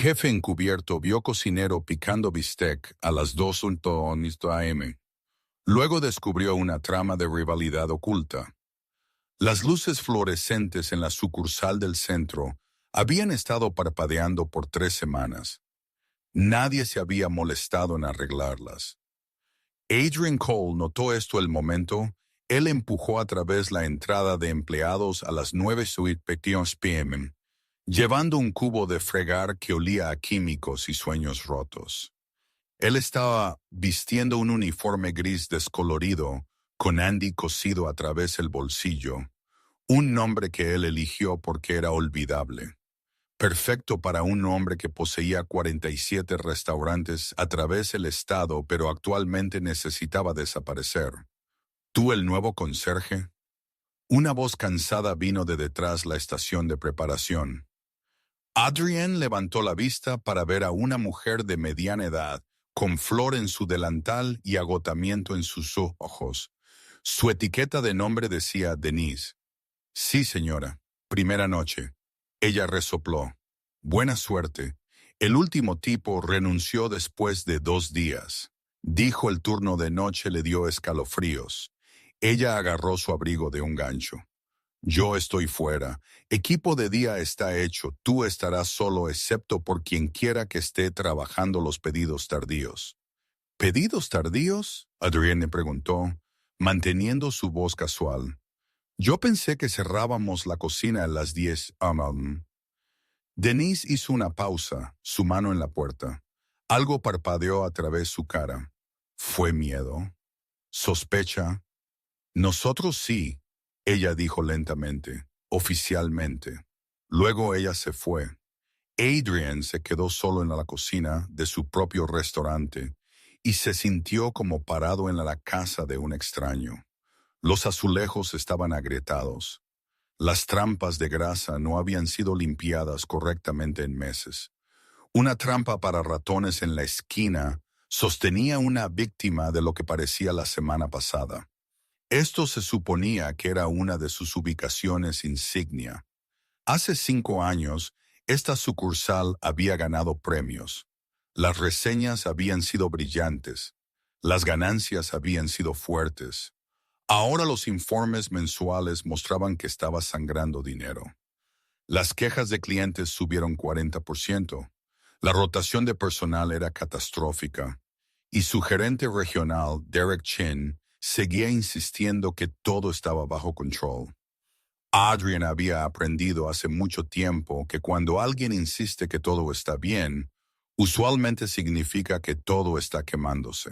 Jefe encubierto vio cocinero picando bistec a las 2:00 am. Luego descubrió una trama de rivalidad oculta. Las luces fluorescentes en la sucursal del centro habían estado parpadeando por 3 semanas. Nadie se había molestado en arreglarlas. Adrian Cole notó esto el momento. Él empujó a través la entrada de empleados a las 9:00 p.m., llevando un cubo de fregar que olía a químicos y sueños rotos. Él estaba vistiendo un uniforme gris descolorido, con Andy cosido a través del bolsillo, un nombre que él eligió porque era olvidable. Perfecto para un hombre que poseía 47 restaurantes a través del estado, pero actualmente necesitaba desaparecer. ¿Tú el nuevo conserje? Una voz cansada vino de detrás la estación de preparación. Adrian levantó la vista para ver a una mujer de mediana edad, con flor en su delantal y agotamiento en sus ojos. Su etiqueta de nombre decía Denise. Sí, señora. Primera noche. Ella resopló. Buena suerte. El último tipo renunció después de 2 días. Dijo el turno de noche le dio escalofríos. Ella agarró su abrigo de un gancho. Yo estoy fuera. Equipo de día está hecho. Tú estarás solo excepto por quien quiera que esté trabajando los pedidos tardíos. ¿Pedidos tardíos? Adrienne preguntó, manteniendo su voz casual. Yo pensé que cerrábamos la cocina a las 10. Denise hizo una pausa, su mano en la puerta. Algo parpadeó a través su cara. ¿Fue miedo? ¿Sospecha? Nosotros sí, ella dijo lentamente, oficialmente. Luego ella se fue. Adrian se quedó solo en la cocina de su propio restaurante y se sintió como parado en la casa de un extraño. Los azulejos estaban agrietados. Las trampas de grasa no habían sido limpiadas correctamente en meses. Una trampa para ratones en la esquina sostenía una víctima de lo que parecía la semana pasada. Esto se suponía que era una de sus ubicaciones insignia. Hace 5 años, esta sucursal había ganado premios. Las reseñas habían sido brillantes. Las ganancias habían sido fuertes. Ahora los informes mensuales mostraban que estaba sangrando dinero. Las quejas de clientes subieron 40%. La rotación de personal era catastrófica. Y su gerente regional, Derek Chin, seguía insistiendo que todo estaba bajo control. Adrian había aprendido hace mucho tiempo que cuando alguien insiste que todo está bien, usualmente significa que todo está quemándose.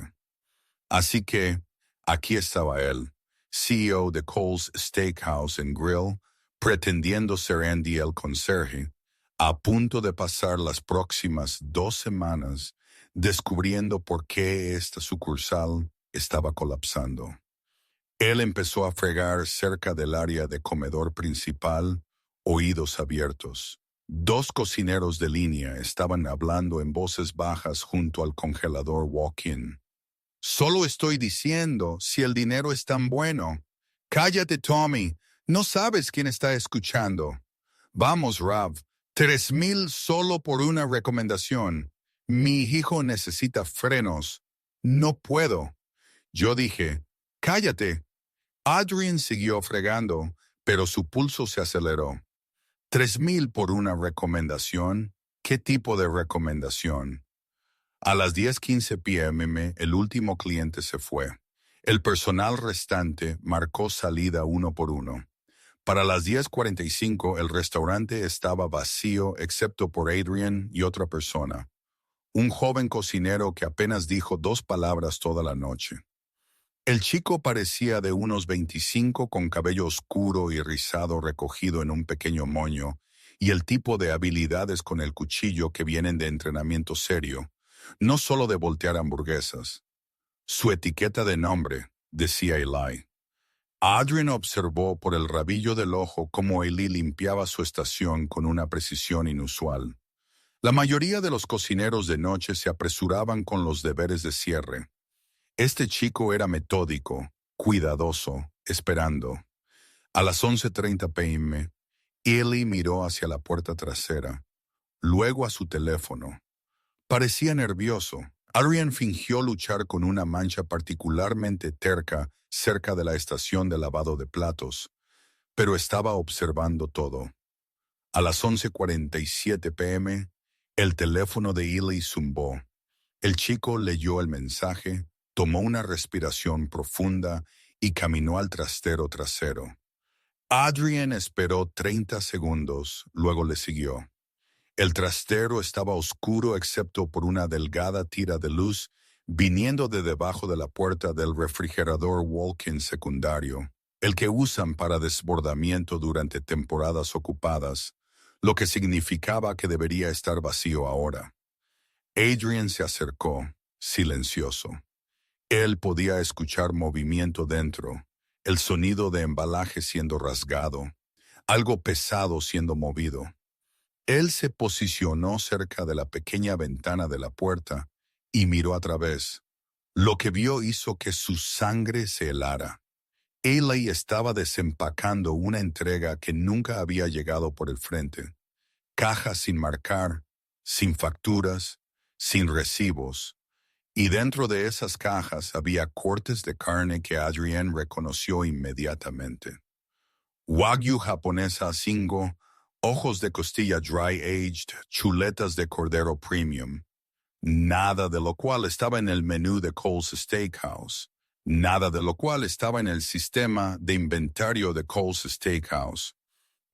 Así que, aquí estaba él, CEO de Cole's Steakhouse and Grill, pretendiendo ser Andy el conserje, a punto de pasar las próximas 2 semanas descubriendo por qué esta sucursal estaba colapsando. Él empezó a fregar cerca del área de comedor principal, oídos abiertos. 2 cocineros de línea estaban hablando en voces bajas junto al congelador walk-in. Solo estoy diciendo si el dinero es tan bueno. Cállate, Tommy. No sabes quién está escuchando. Vamos, Rav. 3,000 solo por una recomendación. Mi hijo necesita frenos. No puedo. Yo dije, cállate. Adrian siguió fregando, pero su pulso se aceleró. 3,000 por una recomendación. ¿Qué tipo de recomendación? A las 10:15 p.m. el último cliente se fue. El personal restante marcó salida uno por uno. Para las 10:45 el restaurante estaba vacío excepto por Adrian y otra persona. Un joven cocinero que apenas dijo 2 palabras toda la noche. El chico parecía de unos 25 con cabello oscuro y rizado recogido en un pequeño moño y el tipo de habilidades con el cuchillo que vienen de entrenamiento serio, no solo de voltear hamburguesas. Su etiqueta de nombre, decía Eli. Adrian observó por el rabillo del ojo cómo Eli limpiaba su estación con una precisión inusual. La mayoría de los cocineros de noche se apresuraban con los deberes de cierre. Este chico era metódico, cuidadoso, esperando. A las 11:30 p.m., Eli miró hacia la puerta trasera. luego a su teléfono. Parecía nervioso. Adrian fingió luchar con una mancha particularmente terca cerca de la estación de lavado de platos, pero estaba observando todo. A las 11:47 p.m., el teléfono de Ely zumbó. El chico leyó el mensaje, tomó una respiración profunda y caminó al trastero trasero. Adrian esperó 30 segundos, luego le siguió. El trastero estaba oscuro excepto por una delgada tira de luz viniendo de debajo de la puerta del refrigerador walk-in secundario, el que usan para desbordamiento durante temporadas ocupadas, lo que significaba que debería estar vacío ahora. Adrian se acercó, silencioso. Él podía escuchar movimiento dentro, el sonido de embalaje siendo rasgado, algo pesado siendo movido. Él se posicionó cerca de la pequeña ventana de la puerta y miró a través. Lo que vio hizo que su sangre se helara. Ely estaba desempacando una entrega que nunca había llegado por el frente. Cajas sin marcar, sin facturas, sin recibos. Y dentro de esas cajas había cortes de carne que Adrian reconoció inmediatamente. Wagyu japonesa 5, ojos de costilla dry-aged, chuletas de cordero premium. Nada de lo cual estaba en el menú de Cole's Steakhouse. Nada de lo cual estaba en el sistema de inventario de Cole's Steakhouse.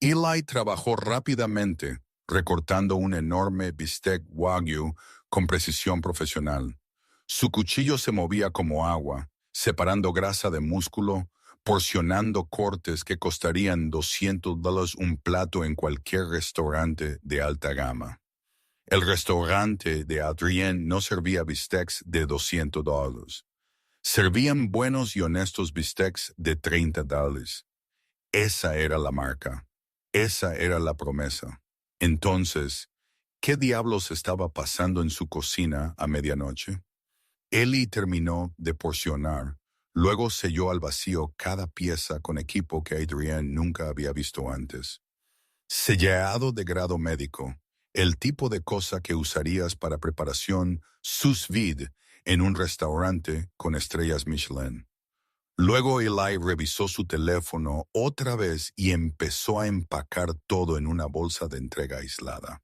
Ely trabajó rápidamente, recortando un enorme bistec Wagyu con precisión profesional. Su cuchillo se movía como agua, separando grasa de músculo, porcionando cortes que costarían $200 un plato en cualquier restaurante de alta gama. El restaurante de Adrian no servía bistecs de $200. Servían buenos y honestos bistecs de $30. Esa era la marca. Esa era la promesa. Entonces, ¿qué diablos estaba pasando en su cocina a medianoche? Ely terminó de porcionar, luego selló al vacío cada pieza con equipo que Adrian nunca había visto antes. Sellado de grado médico, el tipo de cosa que usarías para preparación sous vide en un restaurante con estrellas Michelin. Luego Ely revisó su teléfono otra vez y empezó a empacar todo en una bolsa de entrega aislada.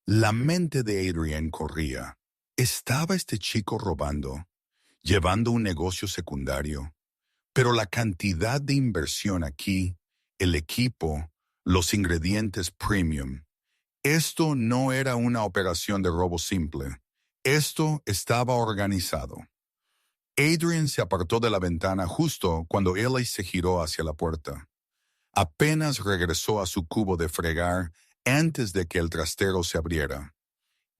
La mente de Adrian corría. ¿Estaba este chico robando, llevando un negocio secundario? Pero la cantidad de inversión aquí, el equipo, los ingredientes premium. Esto no era una operación de robo simple. Esto estaba organizado. Adrian se apartó de la ventana justo cuando Ely se giró hacia la puerta. Apenas regresó a su cubo de fregar antes de que el trastero se abriera.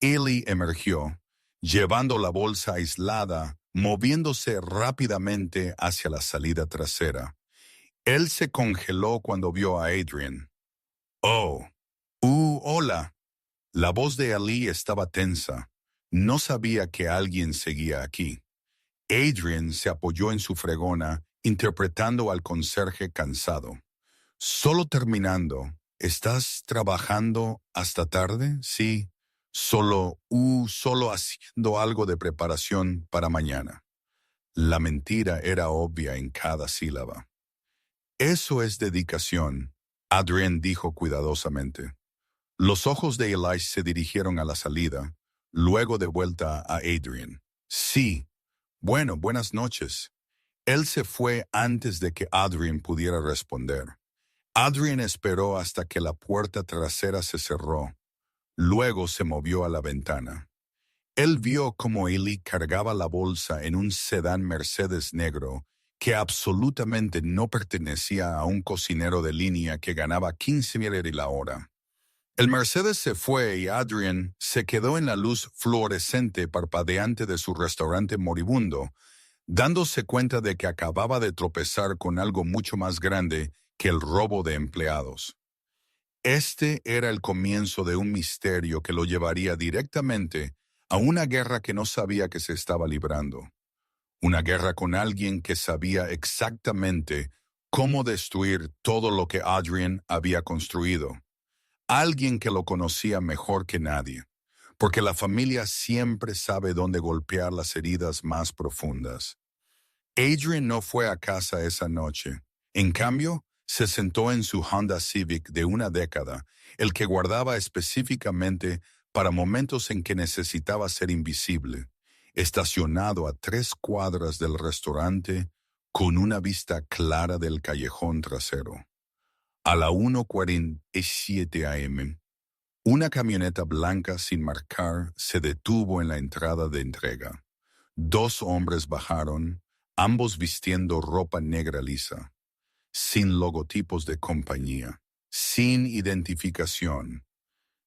Ely emergió, llevando la bolsa aislada, moviéndose rápidamente hacia la salida trasera. Él se congeló cuando vio a Adrian. «Oh, hola». La voz de Ely estaba tensa. No sabía que alguien seguía aquí. Adrian se apoyó en su fregona, interpretando al conserje cansado. «Solo terminando. ¿Estás trabajando hasta tarde?» «Sí. Solo haciendo algo de preparación para mañana». La mentira era obvia en cada sílaba. «Eso es dedicación», Adrian dijo cuidadosamente. Los ojos de Ely se dirigieron a la salida, luego de vuelta a Adrian. «Sí. Bueno, buenas noches». Él se fue antes de que Adrian pudiera responder. Adrian esperó hasta que la puerta trasera se cerró. Luego se movió a la ventana. Él vio cómo Ely cargaba la bolsa en un sedán Mercedes negro que absolutamente no pertenecía a un cocinero de línea que ganaba $15,000 la hora. El Mercedes se fue y Adrian se quedó en la luz fluorescente parpadeante de su restaurante moribundo, dándose cuenta de que acababa de tropezar con algo mucho más grande que el robo de empleados. Este era el comienzo de un misterio que lo llevaría directamente a una guerra que no sabía que se estaba librando. Una guerra con alguien que sabía exactamente cómo destruir todo lo que Adrian había construido. Alguien que lo conocía mejor que nadie, porque la familia siempre sabe dónde golpear las heridas más profundas. Adrian no fue a casa esa noche. En cambio, se sentó en su Honda Civic de una década, el que guardaba específicamente para momentos en que necesitaba ser invisible, estacionado a 3 cuadras del restaurante con una vista clara del callejón trasero. A la 1:47 a.m., una camioneta blanca sin marcar se detuvo en la entrada de entrega. 2 hombres bajaron, ambos vistiendo ropa negra lisa, sin logotipos de compañía, sin identificación.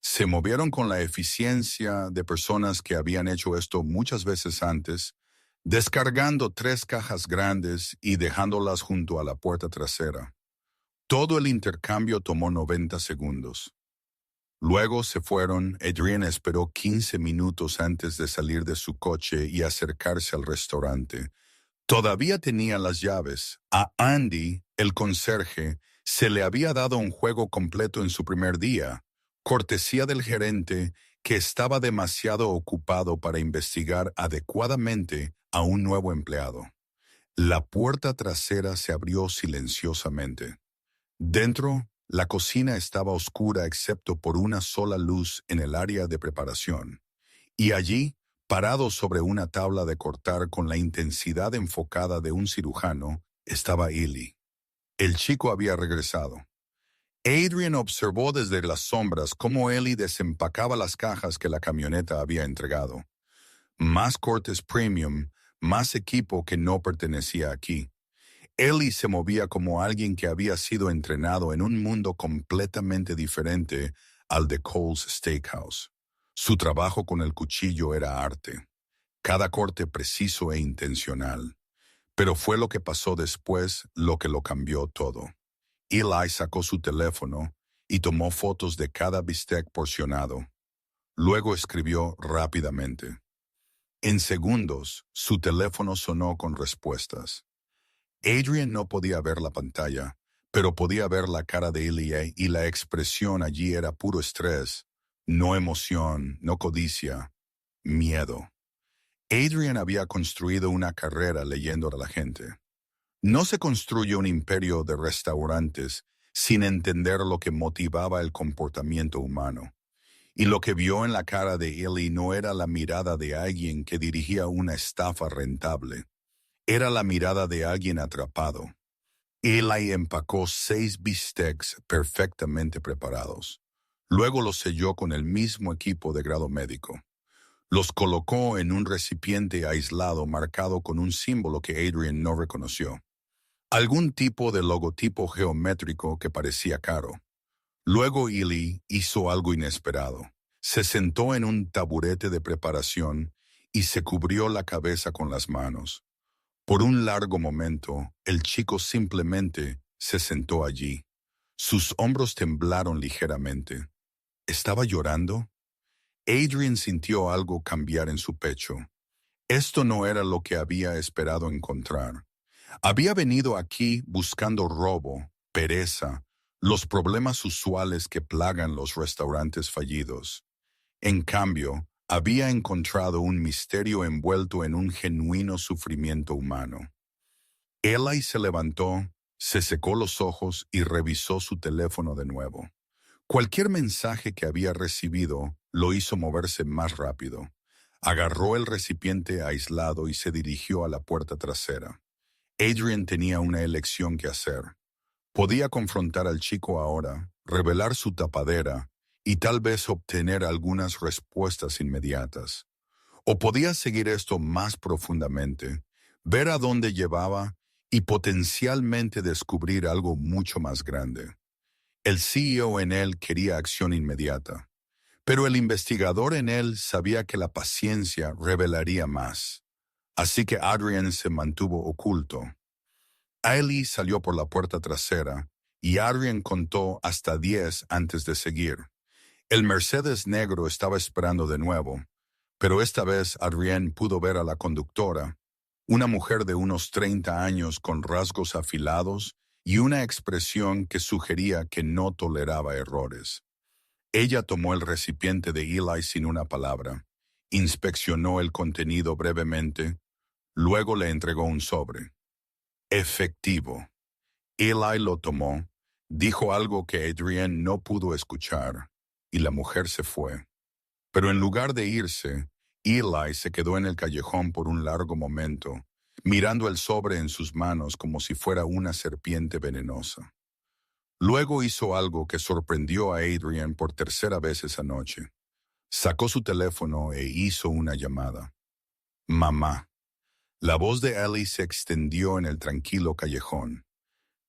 Se movieron con la eficiencia de personas que habían hecho esto muchas veces antes, descargando 3 cajas grandes y dejándolas junto a la puerta trasera. Todo el intercambio tomó 90 segundos. Luego se fueron. Adrian esperó 15 minutos antes de salir de su coche y acercarse al restaurante. Todavía tenía las llaves. A Andy, el conserje, se le había dado un juego completo en su primer día, cortesía del gerente que estaba demasiado ocupado para investigar adecuadamente a un nuevo empleado. La puerta trasera se abrió silenciosamente. Dentro, la cocina estaba oscura excepto por una sola luz en el área de preparación. Y allí, parado sobre una tabla de cortar con la intensidad enfocada de un cirujano, estaba Eli. El chico había regresado. Adrian observó desde las sombras cómo Eli desempacaba las cajas que la camioneta había entregado. Más cortes premium, más equipo que no pertenecía aquí. Eli se movía como alguien que había sido entrenado en un mundo completamente diferente al de Cole's Steakhouse. Su trabajo con el cuchillo era arte, cada corte preciso e intencional. Pero fue lo que pasó después lo que lo cambió todo. Eli sacó su teléfono y tomó fotos de cada bistec porcionado. Luego escribió rápidamente. En segundos, su teléfono sonó con respuestas. Adrian no podía ver la pantalla, pero podía ver la cara de Eli y la expresión allí era puro estrés, no emoción, no codicia, miedo. Adrian había construido una carrera leyendo a la gente. No se construye un imperio de restaurantes sin entender lo que motivaba el comportamiento humano. Y lo que vio en la cara de Eli no era la mirada de alguien que dirigía una estafa rentable. Era la mirada de alguien atrapado. Eli empacó 6 bistecs perfectamente preparados. Luego los selló con el mismo equipo de grado médico. Los colocó en un recipiente aislado marcado con un símbolo que Adrian no reconoció. Algún tipo de logotipo geométrico que parecía caro. Luego Eli hizo algo inesperado. Se sentó en un taburete de preparación y se cubrió la cabeza con las manos. Por un largo momento, el chico simplemente se sentó allí. Sus hombros temblaron ligeramente. ¿Estaba llorando? Adrian sintió algo cambiar en su pecho. Esto no era lo que había esperado encontrar. Había venido aquí buscando robo, pereza, los problemas usuales que plagan los restaurantes fallidos. En cambio, había encontrado un misterio envuelto en un genuino sufrimiento humano. Eli se levantó, se secó los ojos y revisó su teléfono de nuevo. Cualquier mensaje que había recibido lo hizo moverse más rápido. Agarró el recipiente aislado y se dirigió a la puerta trasera. Adrian tenía una elección que hacer. Podía confrontar al chico ahora, revelar su tapadera y tal vez obtener algunas respuestas inmediatas. O podía seguir esto más profundamente, ver a dónde llevaba y potencialmente descubrir algo mucho más grande. El CEO en él quería acción inmediata, pero el investigador en él sabía que la paciencia revelaría más. Así que Adrian se mantuvo oculto. Eli salió por la puerta trasera y Adrian contó hasta 10 antes de seguir. El Mercedes negro estaba esperando de nuevo, pero esta vez Adrian pudo ver a la conductora, una mujer de unos 30 años con rasgos afilados y una expresión que sugería que no toleraba errores. Ella tomó el recipiente de Eli sin una palabra, inspeccionó el contenido brevemente, luego le entregó un sobre. Efectivo. Eli lo tomó, dijo algo que Adrienne no pudo escuchar, y la mujer se fue. Pero en lugar de irse, Eli se quedó en el callejón por un largo momento, mirando el sobre en sus manos como si fuera una serpiente venenosa. Luego hizo algo que sorprendió a Adrienne por tercera vez esa noche. Sacó su teléfono e hizo una llamada. Mamá. La voz de Ellie se extendió en el tranquilo callejón.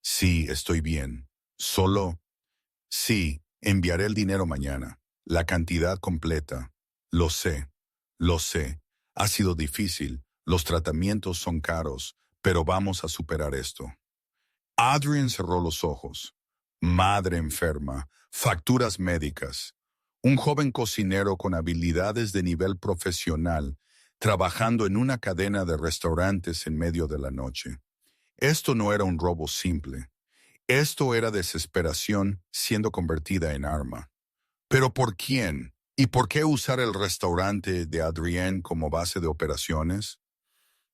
Sí, estoy bien. Solo... Sí, enviaré el dinero mañana. La cantidad completa. Lo sé. Lo sé. Ha sido difícil. Los tratamientos son caros, pero vamos a superar esto. Adrian cerró los ojos. Madre enferma, facturas médicas. Un joven cocinero con habilidades de nivel profesional, trabajando en una cadena de restaurantes en medio de la noche. Esto no era un robo simple. Esto era desesperación siendo convertida en arma. ¿Pero por quién? ¿Y por qué usar el restaurante de Adrienne como base de operaciones?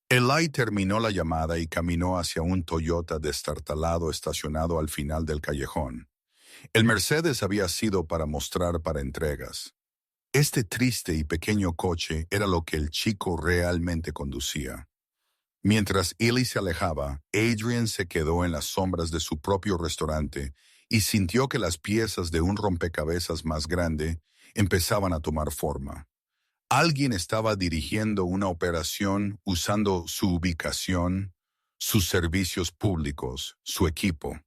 Eli terminó la llamada y caminó hacia un Toyota destartalado estacionado al final del callejón. El Mercedes había sido para mostrar para entregas. Este triste y pequeño coche era lo que el chico realmente conducía. Mientras Eli se alejaba, Adrian se quedó en las sombras de su propio restaurante y sintió que las piezas de un rompecabezas más grande empezaban a tomar forma. Alguien estaba dirigiendo una operación usando su ubicación, sus servicios públicos, su equipo.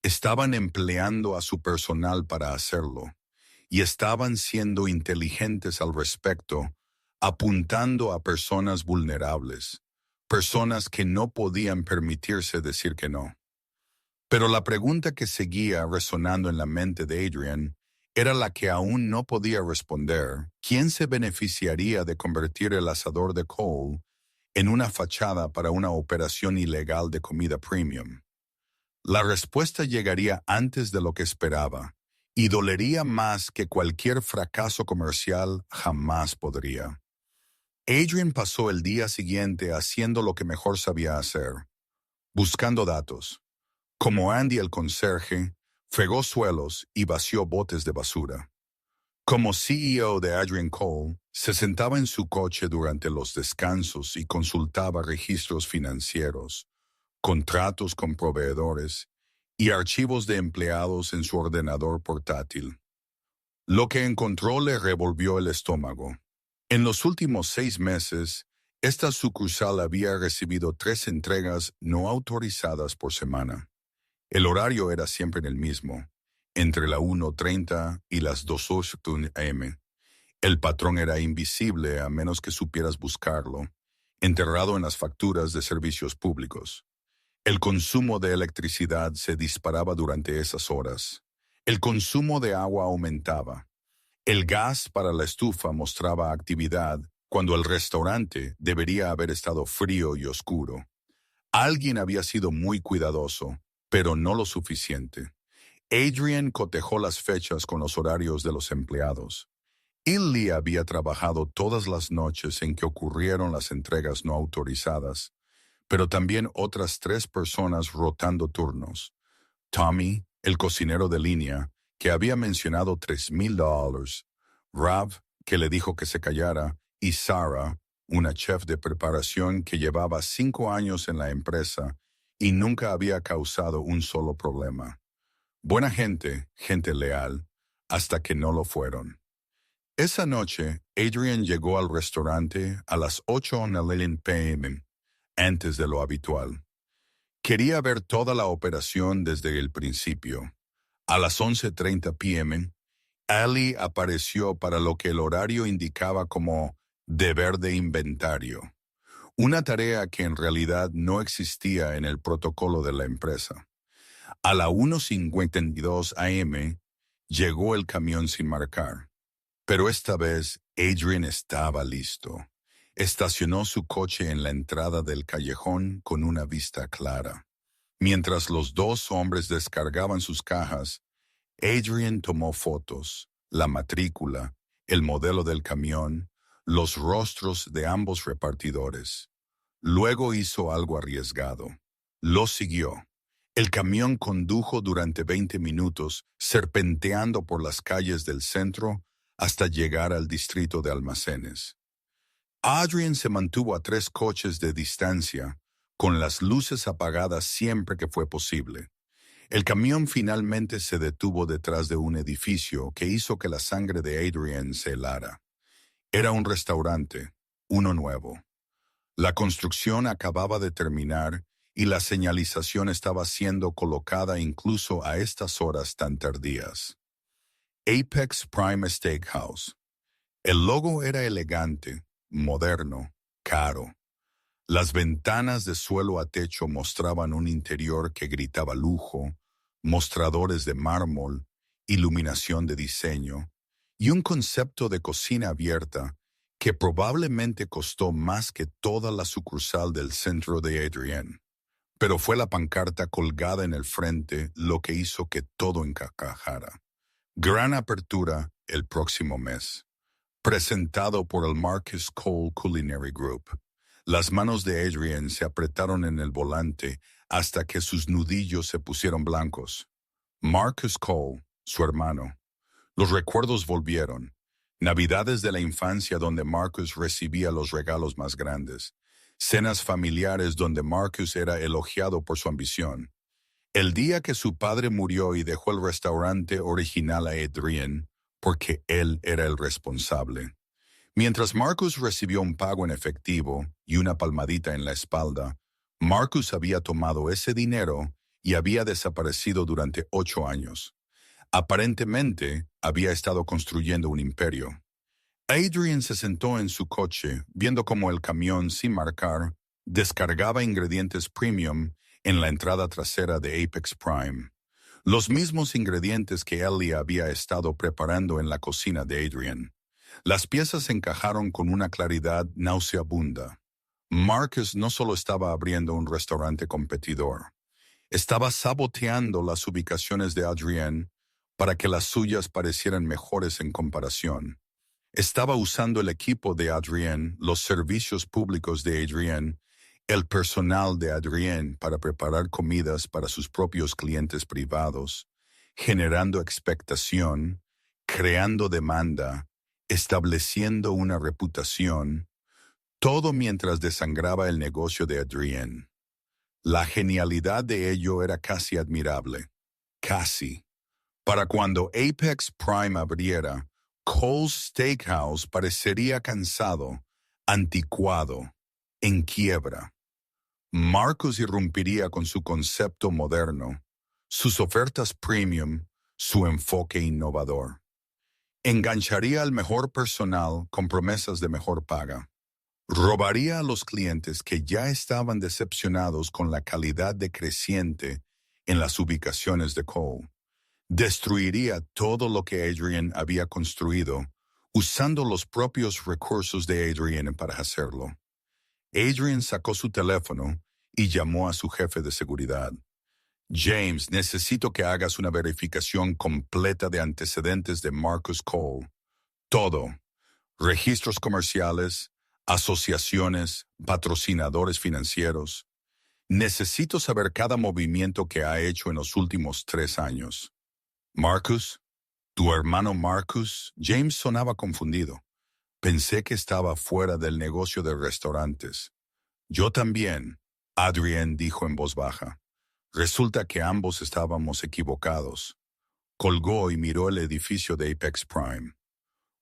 Estaban empleando a su personal para hacerlo, y estaban siendo inteligentes al respecto, apuntando a personas vulnerables, personas que no podían permitirse decir que no. Pero la pregunta que seguía resonando en la mente de Adrian era la que aún no podía responder. ¿Quién se beneficiaría de convertir el asador de Cole en una fachada para una operación ilegal de comida premium? La respuesta llegaría antes de lo que esperaba, y dolería más que cualquier fracaso comercial jamás podría. Adrian pasó el día siguiente haciendo lo que mejor sabía hacer, buscando datos. Como Andy el conserje, fregó suelos y vació botes de basura. Como CEO de Adrian Cole, se sentaba en su coche durante los descansos y consultaba registros financieros, contratos con proveedores y archivos de empleados en su ordenador portátil. Lo que encontró le revolvió el estómago. En los últimos 6 meses, esta sucursal había recibido 3 entregas no autorizadas por semana. El horario era siempre el mismo, entre la 1:30 y las 2:08 am. El patrón era invisible a menos que supieras buscarlo, enterrado en las facturas de servicios públicos. El consumo de electricidad se disparaba durante esas horas. El consumo de agua aumentaba. El gas para la estufa mostraba actividad cuando el restaurante debería haber estado frío y oscuro. Alguien había sido muy cuidadoso, pero no lo suficiente. Adrian cotejó las fechas con los horarios de los empleados. Illy había trabajado todas las noches en que ocurrieron las entregas no autorizadas, pero también otras 3 personas rotando turnos. Tommy, el cocinero de línea, que había mencionado $3,000, Rav, que le dijo que se callara, y Sarah, una chef de preparación que llevaba 5 años en la empresa y nunca había causado un solo problema. Buena gente, gente leal, hasta que no lo fueron. Esa noche, Adrian llegó al restaurante a las 8:11 p.m., antes de lo habitual. Quería ver toda la operación desde el principio. A las 11:30 p.m., Ali apareció para lo que el horario indicaba como deber de inventario, una tarea que en realidad no existía en el protocolo de la empresa. A la 1:52 am llegó el camión sin marcar, pero esta vez Adrian estaba listo. Estacionó su coche en la entrada del callejón con una vista clara. Mientras los 2 hombres descargaban sus cajas, Adrian tomó fotos, la matrícula, el modelo del camión, los rostros de ambos repartidores. Luego hizo algo arriesgado. Lo siguió. El camión condujo durante 20 minutos, serpenteando por las calles del centro hasta llegar al distrito de almacenes. Adrian se mantuvo a 3 coches de distancia, con las luces apagadas siempre que fue posible. El camión finalmente se detuvo detrás de un edificio que hizo que la sangre de Adrian se helara. Era un restaurante, uno nuevo. La construcción acababa de terminar y la señalización estaba siendo colocada incluso a estas horas tan tardías. Apex Prime Steakhouse. El logo era elegante, moderno, caro. Las ventanas de suelo a techo mostraban un interior que gritaba lujo, mostradores de mármol, iluminación de diseño y un concepto de cocina abierta que probablemente costó más que toda la sucursal del centro de Adrian. Pero fue la pancarta colgada en el frente lo que hizo que todo encajara. Gran apertura el próximo mes. Presentado por el Marcus Cole Culinary Group. Las manos de Adrian se apretaron en el volante hasta que sus nudillos se pusieron blancos. Marcus Cole, su hermano. Los recuerdos volvieron. Navidades de la infancia donde Marcus recibía los regalos más grandes. Cenas familiares donde Marcus era elogiado por su ambición. El día que su padre murió y dejó el restaurante original a Adrian, porque él era el responsable. Mientras Marcus recibió un pago en efectivo y una palmadita en la espalda, Marcus había tomado ese dinero y había desaparecido durante 8 años. Aparentemente, había estado construyendo un imperio. Adrian se sentó en su coche, viendo cómo el camión, sin marcar, descargaba ingredientes premium en la entrada trasera de Apex Prime. Los mismos ingredientes que Ellie había estado preparando en la cocina de Adrian. Las piezas encajaron con una claridad nauseabunda. Marcus no solo estaba abriendo un restaurante competidor, estaba saboteando las ubicaciones de Adrian para que las suyas parecieran mejores en comparación. Estaba usando el equipo de Adrian, los servicios públicos de Adrian, el personal de Adrian para preparar comidas para sus propios clientes privados, generando expectación, creando demanda, estableciendo una reputación, todo mientras desangraba el negocio de Adrian. La genialidad de ello era casi admirable. Casi. Para cuando Apex Prime abriera, Cole's Steakhouse parecería cansado, anticuado, en quiebra. Marcus irrumpiría con su concepto moderno, sus ofertas premium, su enfoque innovador. Engancharía al mejor personal con promesas de mejor paga. Robaría a los clientes que ya estaban decepcionados con la calidad decreciente en las ubicaciones de Cole. Destruiría todo lo que Adrian había construido, usando los propios recursos de Adrian para hacerlo. Adrian sacó su teléfono y llamó a su jefe de seguridad. James, necesito que hagas una verificación completa de antecedentes de Marcus Cole. Todo. Registros comerciales, asociaciones, patrocinadores financieros. Necesito saber cada movimiento que ha hecho en los últimos 3 años. Marcus, tu hermano Marcus. James sonaba confundido. Pensé que estaba fuera del negocio de restaurantes. Yo también, Adrian dijo en voz baja. Resulta que ambos estábamos equivocados. Colgó y miró el edificio de Apex Prime.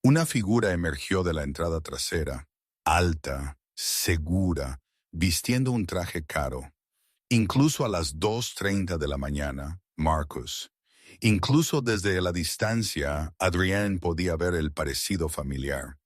Una figura emergió de la entrada trasera, alta, segura, vistiendo un traje caro. Incluso a las 2:30 de la mañana, Marcus. Incluso desde la distancia, Adrian podía ver el parecido familiar.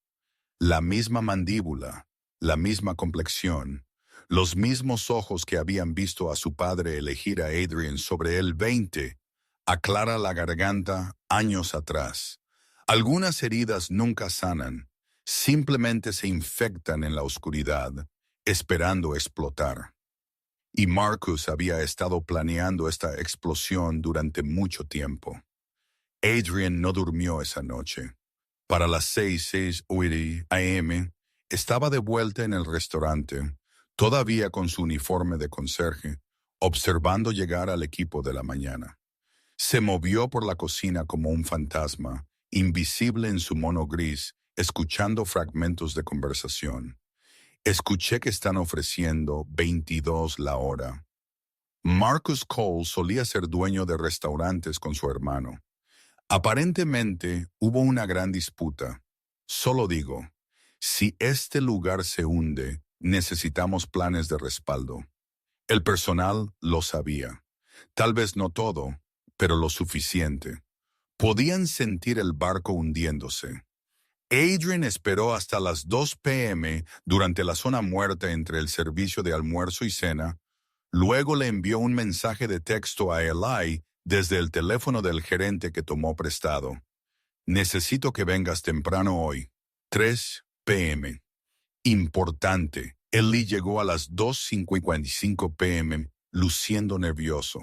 La misma mandíbula, la misma complexión, los mismos ojos que habían visto a su padre elegir a Adrian sobre el 20, aclara la garganta años atrás. Algunas heridas nunca sanan, simplemente se infectan en la oscuridad, esperando explotar. Y Marcus había estado planeando esta explosión durante mucho tiempo. Adrian no durmió esa noche. Para las 6:08 a.m., estaba de vuelta en el restaurante, todavía con su uniforme de conserje, observando llegar al equipo de la mañana. Se movió por la cocina como un fantasma, invisible en su mono gris, escuchando fragmentos de conversación. Escuché que están ofreciendo 22 la hora. Marcus Cole solía ser dueño de restaurantes con su hermano. Aparentemente hubo una gran disputa. Solo digo, si este lugar se hunde, necesitamos planes de respaldo. El personal lo sabía. Tal vez no todo, pero lo suficiente. Podían sentir el barco hundiéndose. Adrian esperó hasta las 2 p.m. durante la zona muerta entre el servicio de almuerzo y cena. Luego le envió un mensaje de texto a Eli desde el teléfono del gerente que tomó prestado. Necesito que vengas temprano hoy. 3 p.m. Importante. Eli llegó a las 2:55 p.m. luciendo nervioso.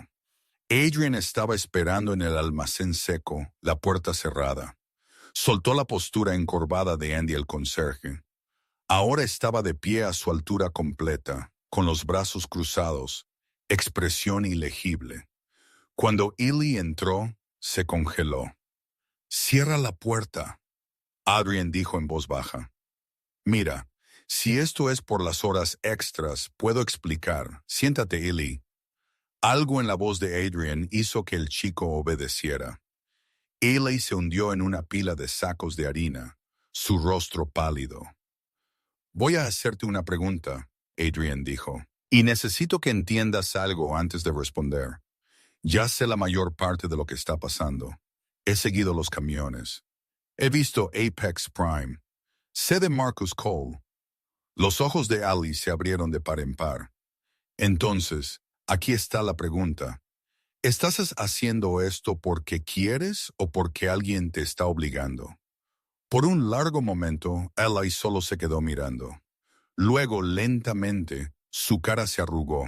Adrian estaba esperando en el almacén seco, la puerta cerrada. Soltó la postura encorvada de Andy el conserje. Ahora estaba de pie a su altura completa, con los brazos cruzados, expresión ilegible. Cuando Eli entró, se congeló. «Cierra la puerta», Adrian dijo en voz baja. «Mira, si esto es por las horas extras, puedo explicar. Siéntate, Eli». Algo en la voz de Adrian hizo que el chico obedeciera. Eli se hundió en una pila de sacos de harina, su rostro pálido. «Voy a hacerte una pregunta», Adrian dijo, «y necesito que entiendas algo antes de responder. Ya sé la mayor parte de lo que está pasando. He seguido los camiones. He visto Apex Prime. Sé de Marcus Cole». Los ojos de Ali se abrieron de par en par. «Entonces, aquí está la pregunta. ¿Estás haciendo esto porque quieres o porque alguien te está obligando?» Por un largo momento, Eli solo se quedó mirando. Luego, lentamente, su cara se arrugó.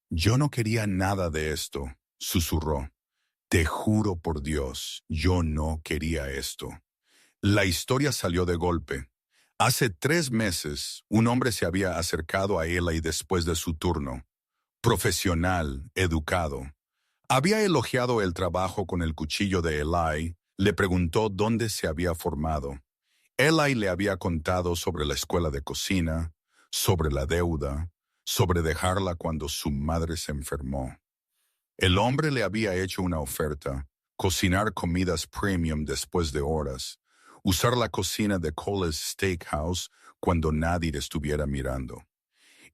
«Yo no quería nada de esto», susurró. «Te juro por Dios, yo no quería esto». La historia salió de golpe. Hace 3 meses, un hombre se había acercado a Eli después de su turno. Profesional, educado. Había elogiado el trabajo con el cuchillo de Eli, le preguntó dónde se había formado. Eli le había contado sobre la escuela de cocina, sobre la deuda, sobre dejarla cuando su madre se enfermó. El hombre le había hecho una oferta: cocinar comidas premium después de horas, usar la cocina de Cole's Steakhouse cuando nadie estuviera mirando,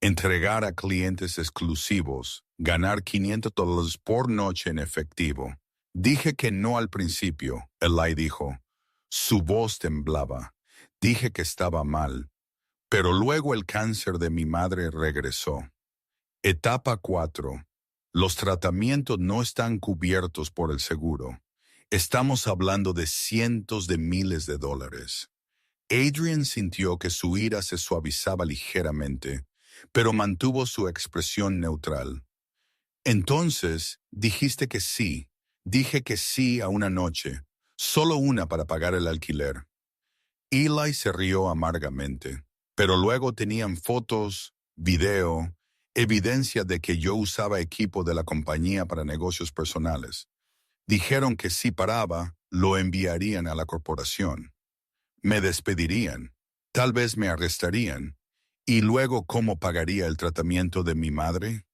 entregar a clientes exclusivos, ganar $500 por noche en efectivo. «Dije que no al principio», Eli dijo. Su voz temblaba. «Dije que estaba mal, pero luego el cáncer de mi madre regresó». Etapa 4. Los tratamientos no están cubiertos por el seguro. Estamos hablando de cientos de miles de dólares. Adrian sintió que su ira se suavizaba ligeramente, pero mantuvo su expresión neutral. «Entonces, dijiste que sí». «Dije que sí a una noche, solo una para pagar el alquiler». Eli se rió amargamente, pero luego tenían fotos, video, evidencia de que yo usaba equipo de la compañía para negocios personales. Dijeron que si paraba, lo enviarían a la corporación. Me despedirían, tal vez me arrestarían. ¿Y luego cómo pagaría el tratamiento de mi madre?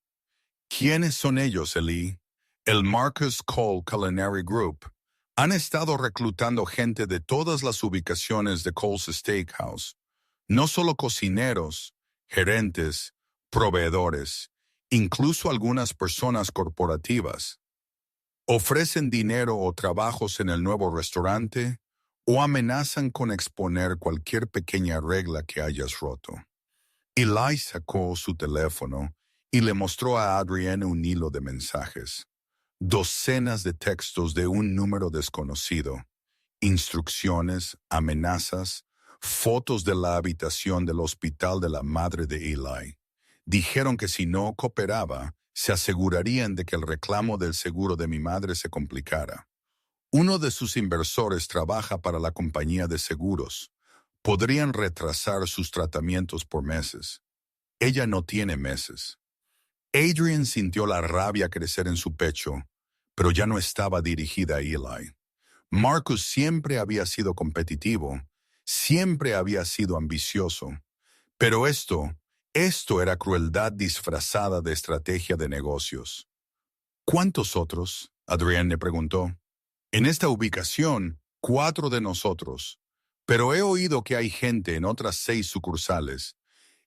¿Quiénes son ellos, Eli? El Marcus Cole Culinary Group. Han estado reclutando gente de todas las ubicaciones de Cole's Steakhouse. No solo cocineros, gerentes, proveedores, incluso algunas personas corporativas. Ofrecen dinero o trabajos en el nuevo restaurante o amenazan con exponer cualquier pequeña regla que hayas roto. Eli sacó su teléfono y le mostró a Adrienne un hilo de mensajes. Docenas de textos de un número desconocido. Instrucciones, amenazas, fotos de la habitación del hospital de la madre de Eli. Dijeron que si no cooperaba, se asegurarían de que el reclamo del seguro de mi madre se complicara. Uno de sus inversores trabaja para la compañía de seguros. Podrían retrasar sus tratamientos por meses. Ella no tiene meses. Adrian sintió la rabia crecer en su pecho, pero ya no estaba dirigida a Eli. Marcus siempre había sido competitivo, siempre había sido ambicioso, pero esto era crueldad disfrazada de estrategia de negocios. ¿Cuántos otros? Adrian le preguntó. En esta ubicación, 4 de nosotros, pero he oído que hay gente en otras 6 sucursales.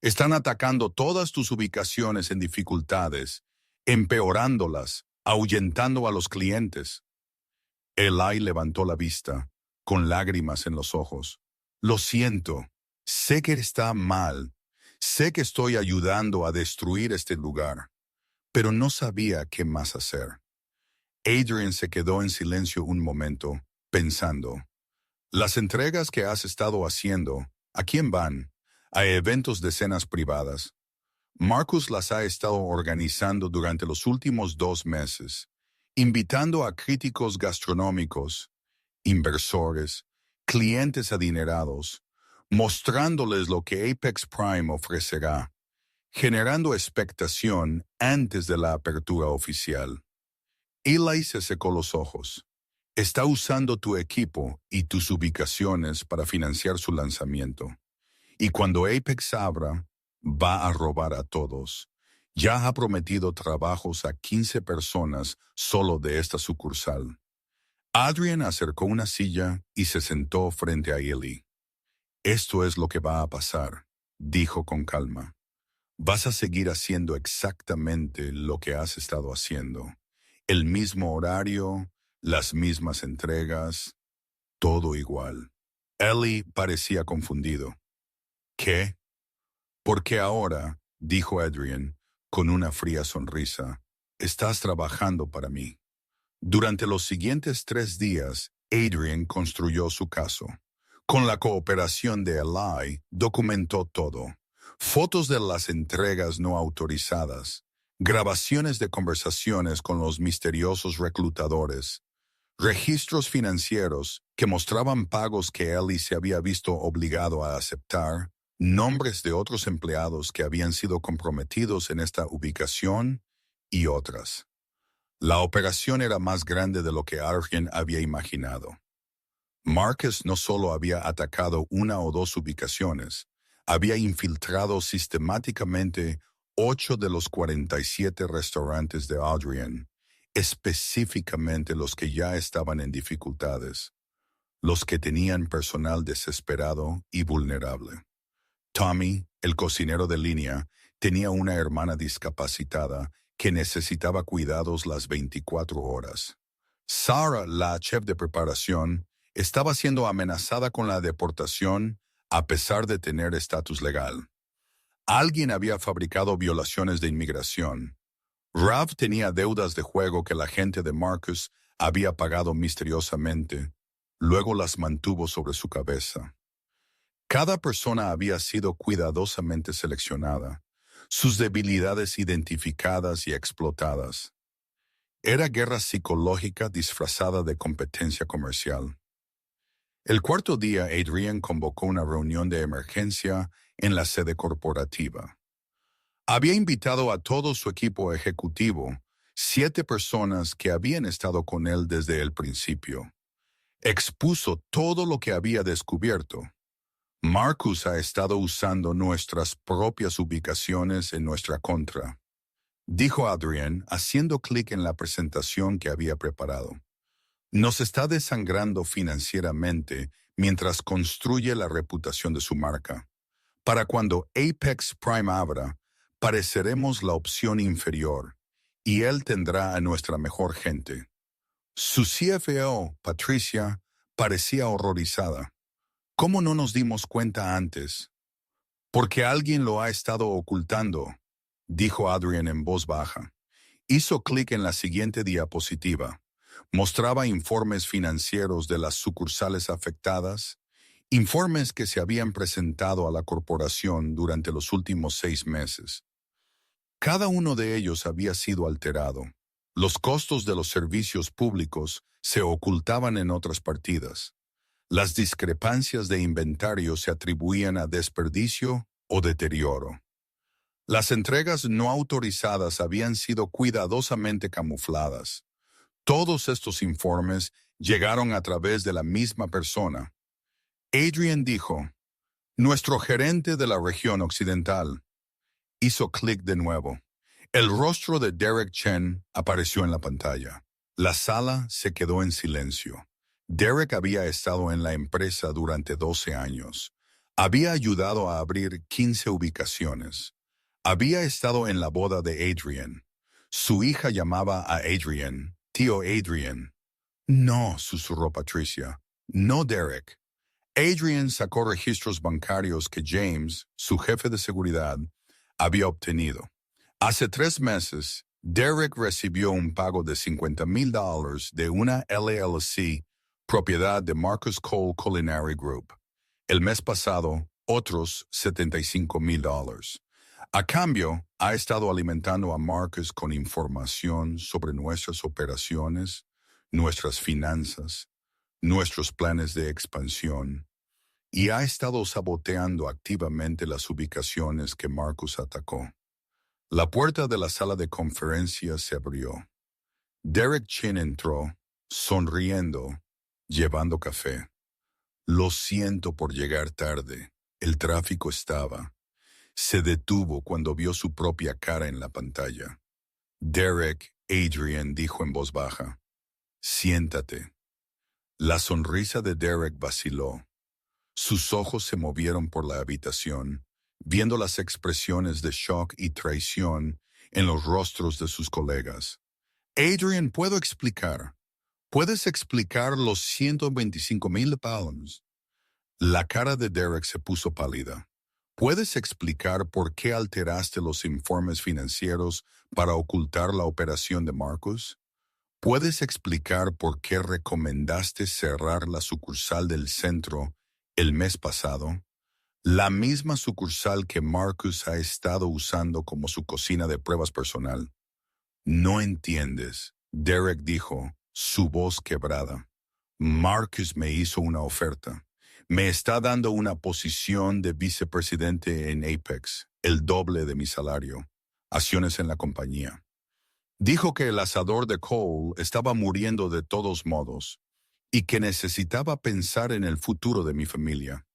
Están atacando todas tus ubicaciones en dificultades, empeorándolas, ahuyentando a los clientes. Eli levantó la vista, con lágrimas en los ojos. Lo siento, sé que está mal, sé que estoy ayudando a destruir este lugar, pero no sabía qué más hacer. Adrian se quedó en silencio un momento, pensando. Las entregas que has estado haciendo, ¿a quién van? A eventos de cenas privadas. Marcus las ha estado organizando durante los últimos 2 meses, invitando a críticos gastronómicos, inversores, clientes adinerados, mostrándoles lo que Apex Prime ofrecerá, generando expectación antes de la apertura oficial. Eli se secó los ojos. Está usando tu equipo y tus ubicaciones para financiar su lanzamiento. Y cuando Apex abra, va a robar a todos. Ya ha prometido trabajos a 15 personas solo de esta sucursal. Adrian acercó una silla y se sentó frente a Eli. Esto es lo que va a pasar, dijo con calma. Vas a seguir haciendo exactamente lo que has estado haciendo. El mismo horario, las mismas entregas, todo igual. Eli parecía confundido. ¿Qué? Porque ahora, dijo Adrian, con una fría sonrisa, estás trabajando para mí. Durante los siguientes 3 días, Adrian construyó su caso. Con la cooperación de Eli, documentó todo. Fotos de las entregas no autorizadas, grabaciones de conversaciones con los misteriosos reclutadores, registros financieros que mostraban pagos que Eli se había visto obligado a aceptar, nombres de otros empleados que habían sido comprometidos en esta ubicación y otras. La operación era más grande de lo que Adrian había imaginado. Marcus no solo había atacado 1 o 2 ubicaciones, había infiltrado sistemáticamente 8 de los 47 restaurantes de Adrian, específicamente los que ya estaban en dificultades, los que tenían personal desesperado y vulnerable. Tommy, el cocinero de línea, tenía una hermana discapacitada que necesitaba cuidados las 24 horas. Sarah, la chef de preparación, estaba siendo amenazada con la deportación a pesar de tener estatus legal. Alguien había fabricado violaciones de inmigración. Rav tenía deudas de juego que la gente de Marcus había pagado misteriosamente. Luego las mantuvo sobre su cabeza. Cada persona había sido cuidadosamente seleccionada, sus debilidades identificadas y explotadas. Era guerra psicológica disfrazada de competencia comercial. El 4º día, Adrian convocó una reunión de emergencia en la sede corporativa. Había invitado a todo su equipo ejecutivo, 7 personas que habían estado con él desde el principio. Expuso todo lo que había descubierto. Marcus ha estado usando nuestras propias ubicaciones en nuestra contra, dijo Adrian, haciendo clic en la presentación que había preparado. Nos está desangrando financieramente mientras construye la reputación de su marca. Para cuando Apex Prime abra, pareceremos la opción inferior, y él tendrá a nuestra mejor gente. Su CFO, Patricia, parecía horrorizada. ¿Cómo no nos dimos cuenta antes? Porque alguien lo ha estado ocultando, dijo Adrian en voz baja. Hizo clic en la siguiente diapositiva. Mostraba informes financieros de las sucursales afectadas, informes que se habían presentado a la corporación durante los últimos 6 meses. Cada uno de ellos había sido alterado. Los costos de los servicios públicos se ocultaban en otras partidas. Las discrepancias de inventario se atribuían a desperdicio o deterioro. Las entregas no autorizadas habían sido cuidadosamente camufladas. Todos estos informes llegaron a través de la misma persona. Adrian dijo, nuestro gerente de la región occidental. Hizo clic de nuevo. El rostro de Derek Chen apareció en la pantalla. La sala se quedó en silencio. Derek había estado en la empresa durante 12 años. Había ayudado a abrir 15 ubicaciones. Había estado en la boda de Adrian. Su hija llamaba a Adrian, tío Adrian. No, susurró Patricia. No, Derek. Adrian sacó registros bancarios que James, su jefe de seguridad, había obtenido. Hace 3 meses, Derek recibió un pago de $50,000 de una LLC, propiedad de Marcus Cole Culinary Group. El mes pasado, otros $75,000. A cambio, ha estado alimentando a Marcus con información sobre nuestras operaciones, nuestras finanzas, nuestros planes de expansión, y ha estado saboteando activamente las ubicaciones que Marcus atacó. La puerta de la sala de conferencias se abrió. Derek Chin entró, sonriendo, llevando café. Lo siento por llegar tarde. El tráfico estaba. Se detuvo cuando vio su propia cara en la pantalla. Derek, Adrian dijo en voz baja, siéntate. La sonrisa de Derek vaciló. Sus ojos se movieron por la habitación, viendo las expresiones de shock y traición en los rostros de sus colegas. Adrian, ¿puedo explicar? ¿Puedes explicar los $125,000? La cara de Derek se puso pálida. ¿Puedes explicar por qué alteraste los informes financieros para ocultar la operación de Marcus? ¿Puedes explicar por qué recomendaste cerrar la sucursal del centro el mes pasado? La misma sucursal que Marcus ha estado usando como su cocina de pruebas personal. No entiendes, Derek dijo, su voz quebrada. Marcus me hizo una oferta. Me está dando una posición de vicepresidente en Apex, el doble de mi salario, acciones en la compañía. Dijo que el asador de Cole estaba muriendo de todos modos y que necesitaba pensar en el futuro de mi familia.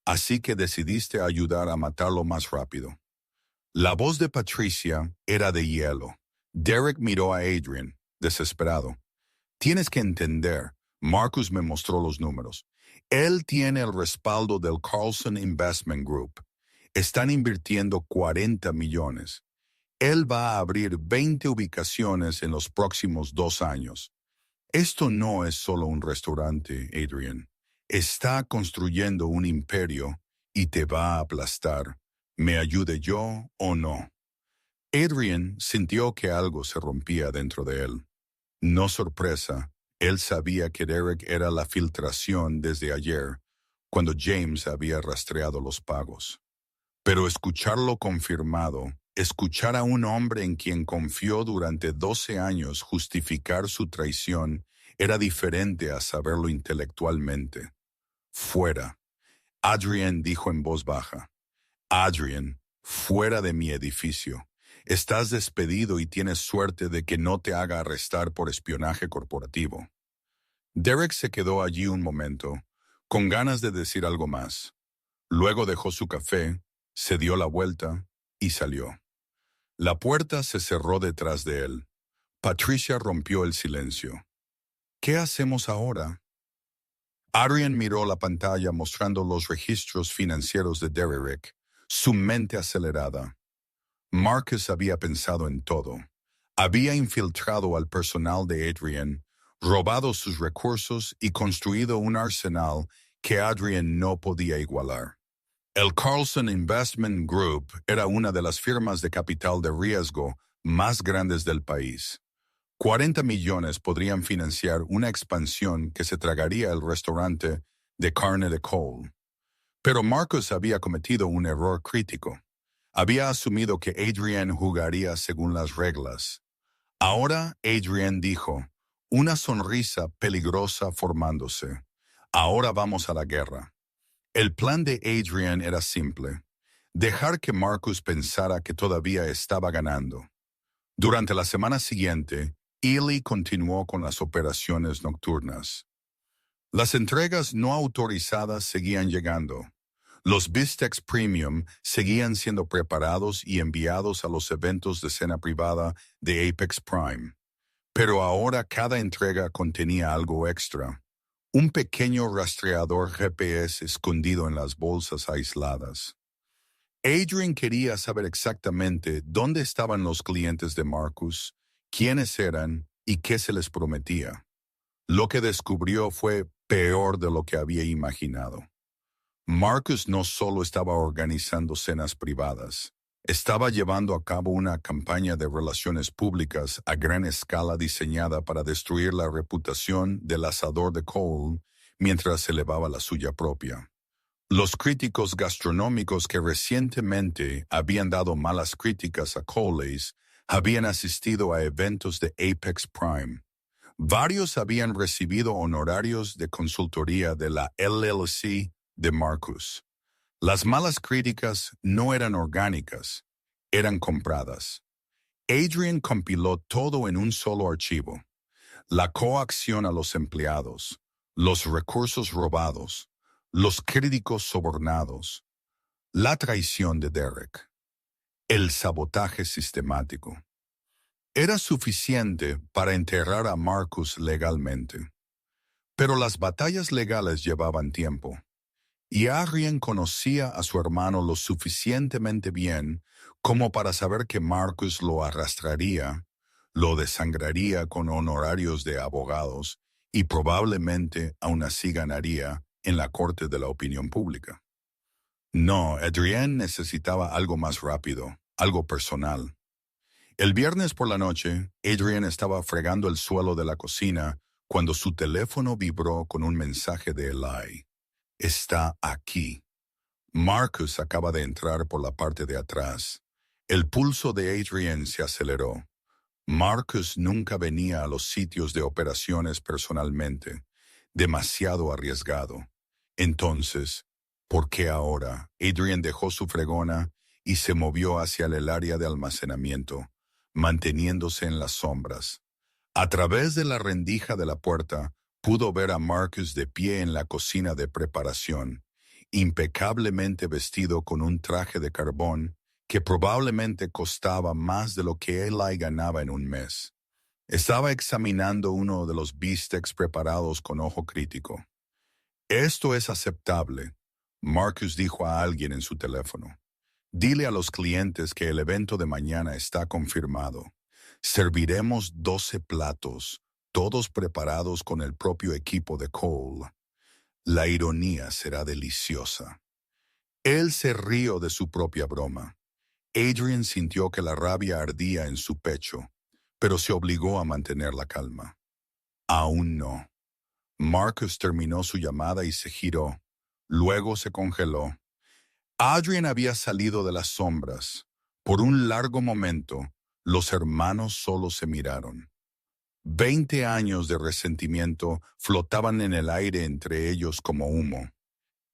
Así que decidiste ayudar a matarlo más rápido. La voz de Patricia era de hielo. Derek miró a Adrian, desesperado. Tienes que entender, Marcus me mostró los números. Él tiene el respaldo del Carlson Investment Group. Están invirtiendo 40 millones. Él va a abrir 20 ubicaciones en los próximos 2 años. Esto no es solo un restaurante, Adrian. Está construyendo un imperio y te va a aplastar, me ayude yo o no. Adrian sintió que algo se rompía dentro de él. No sorpresa, él sabía que Derek era la filtración desde ayer, cuando James había rastreado los pagos. Pero escucharlo confirmado, escuchar a un hombre en quien confió durante 12 años justificar su traición, era diferente a saberlo intelectualmente. Fuera. Adrian dijo en voz baja. Adrian, fuera de mi edificio. Estás despedido y tienes suerte de que no te haga arrestar por espionaje corporativo. Derek se quedó allí un momento, con ganas de decir algo más. Luego dejó su café, se dio la vuelta y salió. La puerta se cerró detrás de él. Patricia rompió el silencio. ¿Qué hacemos ahora? Adrian miró la pantalla mostrando los registros financieros de Derek, su mente acelerada. Marcus había pensado en todo. Había infiltrado al personal de Adrian, robado sus recursos y construido un arsenal que Adrian no podía igualar. El Carlson Investment Group era una de las firmas de capital de riesgo más grandes del país. 40 millones podrían financiar una expansión que se tragaría el restaurante de carne de Cole. Pero Marcus había cometido un error crítico. Había asumido que Adrian jugaría según las reglas. Ahora Adrian dijo, una sonrisa peligrosa formándose. Ahora vamos a la guerra. El plan de Adrian era simple, dejar que Marcus pensara que todavía estaba ganando. Durante la semana siguiente, Ely continuó con las operaciones nocturnas. Las entregas no autorizadas seguían llegando. Los Bistecs Premium seguían siendo preparados y enviados a los eventos de cena privada de Apex Prime. Pero ahora cada entrega contenía algo extra. Un pequeño rastreador GPS escondido en las bolsas aisladas. Adrian quería saber exactamente dónde estaban los clientes de Marcus, quiénes eran y qué se les prometía. Lo que descubrió fue peor de lo que había imaginado. Marcus no solo estaba organizando cenas privadas, estaba llevando a cabo una campaña de relaciones públicas a gran escala diseñada para destruir la reputación del asador de Cole mientras elevaba la suya propia. Los críticos gastronómicos que recientemente habían dado malas críticas a Cole's habían asistido a eventos de Apex Prime. Varios habían recibido honorarios de consultoría de la LLC de Marcus. Las malas críticas no eran orgánicas, eran compradas. Adrian compiló todo en un solo archivo. La coacción a los empleados, los recursos robados, los críticos sobornados, la traición de Derek, el sabotaje sistemático. Era suficiente para enterrar a Marcus legalmente. Pero las batallas legales llevaban tiempo. Y Adrian conocía a su hermano lo suficientemente bien como para saber que Marcus lo arrastraría, lo desangraría con honorarios de abogados y probablemente aún así ganaría en la corte de la opinión pública. No, Adrian necesitaba algo más rápido, algo personal. El viernes por la noche, Adrian estaba fregando el suelo de la cocina cuando su teléfono vibró con un mensaje de Eli. Está aquí. Marcus acaba de entrar por la parte de atrás. El pulso de Adrian se aceleró. Marcus nunca venía a los sitios de operaciones personalmente. Demasiado arriesgado. Entonces, ¿por qué ahora? Adrian dejó su fregona y se movió hacia el área de almacenamiento, manteniéndose en las sombras. A través de la rendija de la puerta, pudo ver a Marcus de pie en la cocina de preparación, impecablemente vestido con un traje de carbón que probablemente costaba más de lo que Eli ganaba en un mes. Estaba examinando uno de los bistecs preparados con ojo crítico. Esto es aceptable, Marcus dijo a alguien en su teléfono. Dile a los clientes que el evento de mañana está confirmado. Serviremos 12 platos, todos preparados con el propio equipo de Cole. La ironía será deliciosa. Él se rió de su propia broma. Adrian sintió que la rabia ardía en su pecho, pero se obligó a mantener la calma. Aún no. Marcus terminó su llamada y se giró. Luego se congeló. Adrian había salido de las sombras. Por un largo momento, los hermanos solo se miraron. 20 años de resentimiento flotaban en el aire entre ellos como humo.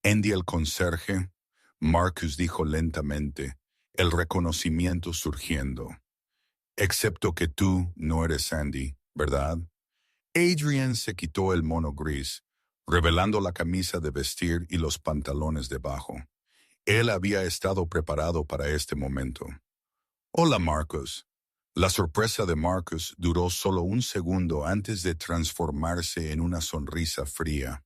Andy el conserje, Marcus dijo lentamente, el reconocimiento surgiendo. Excepto que tú no eres Andy, ¿verdad? Adrian se quitó el mono gris, revelando la camisa de vestir y los pantalones debajo. Él había estado preparado para este momento. Hola, Marcus. La sorpresa de Marcus duró solo un segundo antes de transformarse en una sonrisa fría.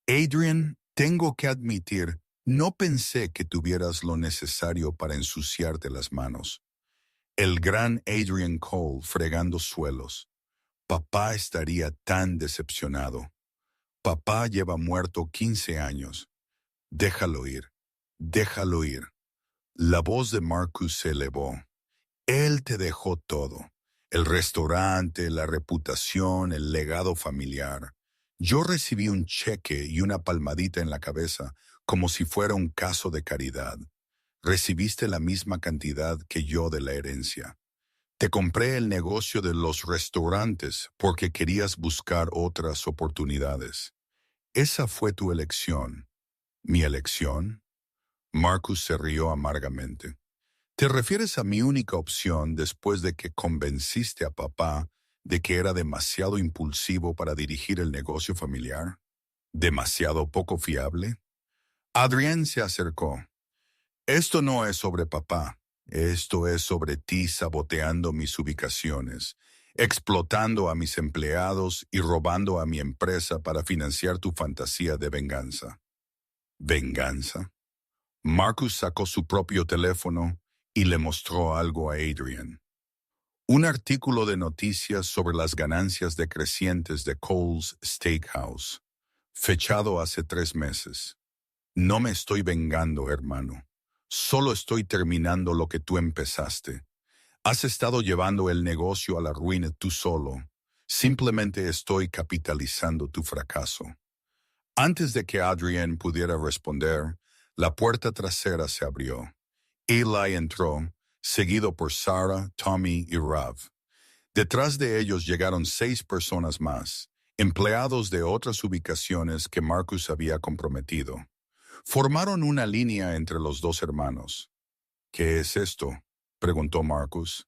Adrian, tengo que admitir, no pensé que tuvieras lo necesario para ensuciarte las manos. El gran Adrian Cole fregando suelos. Papá estaría tan decepcionado. Papá lleva muerto 15 años. Déjalo ir. Déjalo ir. La voz de Marcus se elevó. Él te dejó todo. El restaurante, la reputación, el legado familiar. Yo recibí un cheque y una palmadita en la cabeza como si fuera un caso de caridad. Recibiste la misma cantidad que yo de la herencia. Te compré el negocio de los restaurantes porque querías buscar otras oportunidades. Esa fue tu elección. ¿Mi elección? Marcus se rió amargamente. ¿Te refieres a mi única opción después de que convenciste a papá de que era demasiado impulsivo para dirigir el negocio familiar? ¿Demasiado poco fiable? Adrián se acercó. Esto no es sobre papá. Esto es sobre ti saboteando mis ubicaciones, explotando a mis empleados y robando a mi empresa para financiar tu fantasía de venganza. ¿Venganza? Marcus sacó su propio teléfono y le mostró algo a Adrian. Un artículo de noticias sobre las ganancias decrecientes de Cole's Steakhouse, fechado hace 3 meses. No me estoy vengando, hermano. Solo estoy terminando lo que tú empezaste. Has estado llevando el negocio a la ruina tú solo. Simplemente estoy capitalizando tu fracaso. Antes de que Adrian pudiera responder, la puerta trasera se abrió. Eli entró, seguido por Sarah, Tommy y Rav. Detrás de ellos llegaron 6 personas más, empleados de otras ubicaciones que Marcus había comprometido. Formaron una línea entre los dos hermanos. ¿Qué es esto?, preguntó Marcus.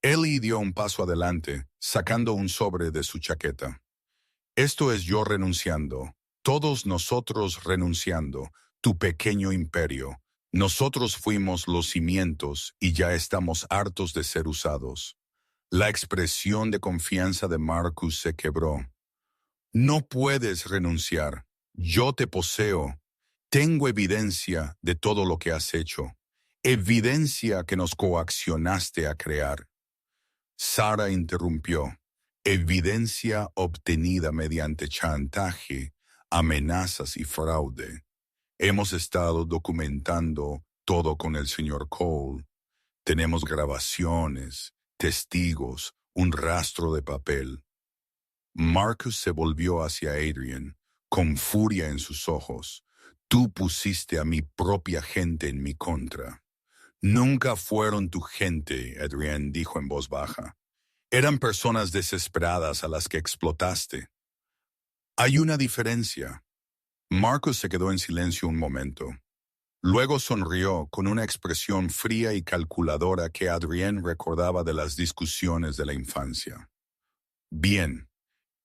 Eli dio un paso adelante, sacando un sobre de su chaqueta. Esto es yo renunciando, todos nosotros renunciando, tu pequeño imperio. Nosotros fuimos los cimientos y ya estamos hartos de ser usados. La expresión de confianza de Marcus se quebró. No puedes renunciar. Yo te poseo. Tengo evidencia de todo lo que has hecho. Evidencia que nos coaccionaste a crear. Sara interrumpió. Evidencia obtenida mediante chantaje, amenazas y fraude. Hemos estado documentando todo con el señor Cole. Tenemos grabaciones, testigos, un rastro de papel. Marcus se volvió hacia Adrian, con furia en sus ojos. Tú pusiste a mi propia gente en mi contra. Nunca fueron tu gente, Adrian dijo en voz baja. Eran personas desesperadas a las que explotaste. Hay una diferencia. Marcus se quedó en silencio un momento. Luego sonrió con una expresión fría y calculadora que Adrian recordaba de las discusiones de la infancia. Bien,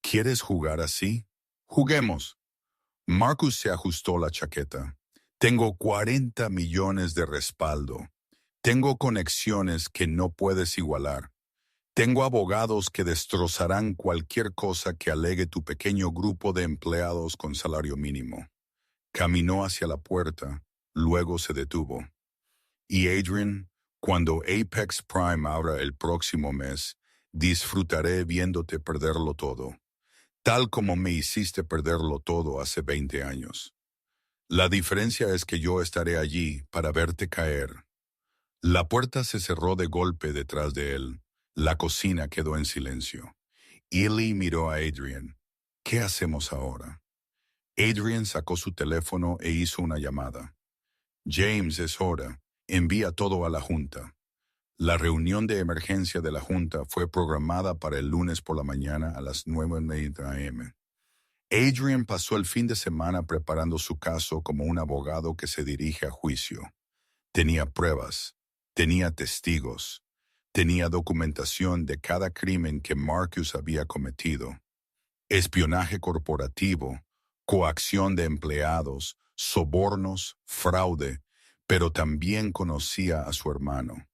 ¿quieres jugar así? Juguemos. Marcus se ajustó la chaqueta. Tengo 40 millones de respaldo. Tengo conexiones que no puedes igualar. Tengo abogados que destrozarán cualquier cosa que alegue tu pequeño grupo de empleados con salario mínimo. Caminó hacia la puerta, luego se detuvo. Y Adrian, cuando Apex Prime abra el próximo mes, disfrutaré viéndote perderlo todo, tal como me hiciste perderlo todo hace 20 años. La diferencia es que yo estaré allí para verte caer. La puerta se cerró de golpe detrás de él. La cocina quedó en silencio. Eli miró a Adrian. ¿Qué hacemos ahora? Adrian sacó su teléfono e hizo una llamada. James, es hora. Envía todo a la junta. La reunión de emergencia de la junta fue programada para el lunes por la mañana a las 9:30 a.m. Adrian pasó el fin de semana preparando su caso como un abogado que se dirige a juicio. Tenía pruebas, tenía testigos, tenía documentación de cada crimen que Marcus había cometido. Espionaje corporativo, coacción de empleados, sobornos, fraude, pero también conocía a su hermano.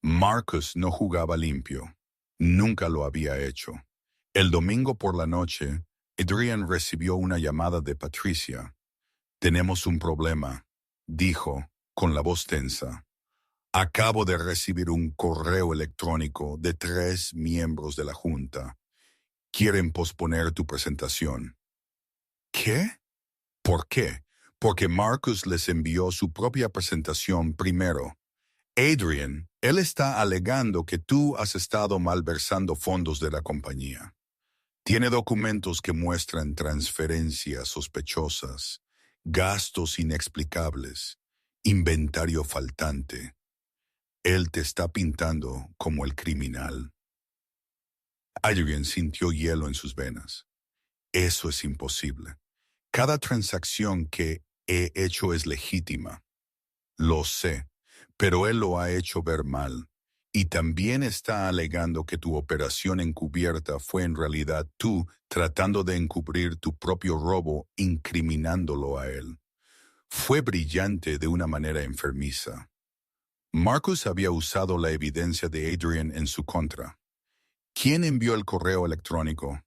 Marcus no jugaba limpio. Nunca lo había hecho. El domingo por la noche, Adrian recibió una llamada de Patricia. Tenemos un problema, dijo, con la voz tensa. Acabo de recibir un correo electrónico de 3 miembros de la Junta. Quieren posponer tu presentación. ¿Qué? ¿Por qué? Porque Marcus les envió su propia presentación primero. Adrian, él está alegando que tú has estado malversando fondos de la compañía. Tiene documentos que muestran transferencias sospechosas, gastos inexplicables, inventario faltante. Él te está pintando como el criminal. Adrian sintió hielo en sus venas. Eso es imposible. Cada transacción que he hecho es legítima. Lo sé, pero él lo ha hecho ver mal. Y también está alegando que tu operación encubierta fue en realidad tú tratando de encubrir tu propio robo, incriminándolo a él. Fue brillante de una manera enfermiza. Marcus había usado la evidencia de Adrian en su contra. ¿Quién envió el correo electrónico?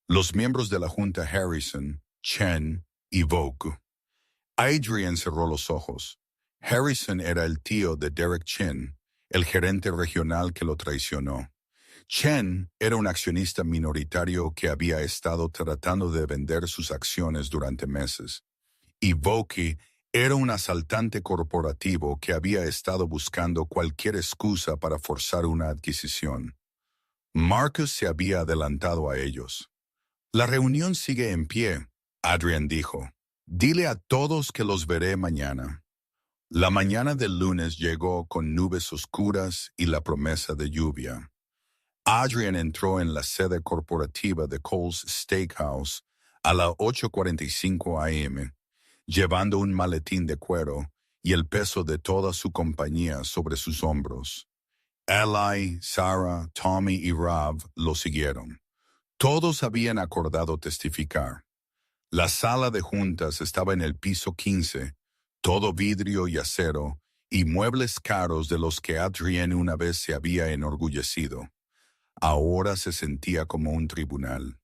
Los miembros de la Junta Harrison, Chen y Vogue. Adrian cerró los ojos. Harrison era el tío de Derek Chen, el gerente regional que lo traicionó. Chen era un accionista minoritario que había estado tratando de vender sus acciones durante meses. Y Vogue era un asaltante corporativo que había estado buscando cualquier excusa para forzar una adquisición. Marcus se había adelantado a ellos. La reunión sigue en pie, Adrian dijo. Dile a todos que los veré mañana. La mañana del lunes llegó con nubes oscuras y la promesa de lluvia. Adrian entró en la sede corporativa de Cole's Steakhouse a las 8:45 a.m., llevando un maletín de cuero y el peso de toda su compañía sobre sus hombros. Eli, Sarah, Tommy y Rob lo siguieron. Todos habían acordado testificar. La sala de juntas estaba en el piso 15, todo vidrio y acero, y muebles caros de los que Adrienne una vez se había enorgullecido. Ahora se sentía como un tribunal.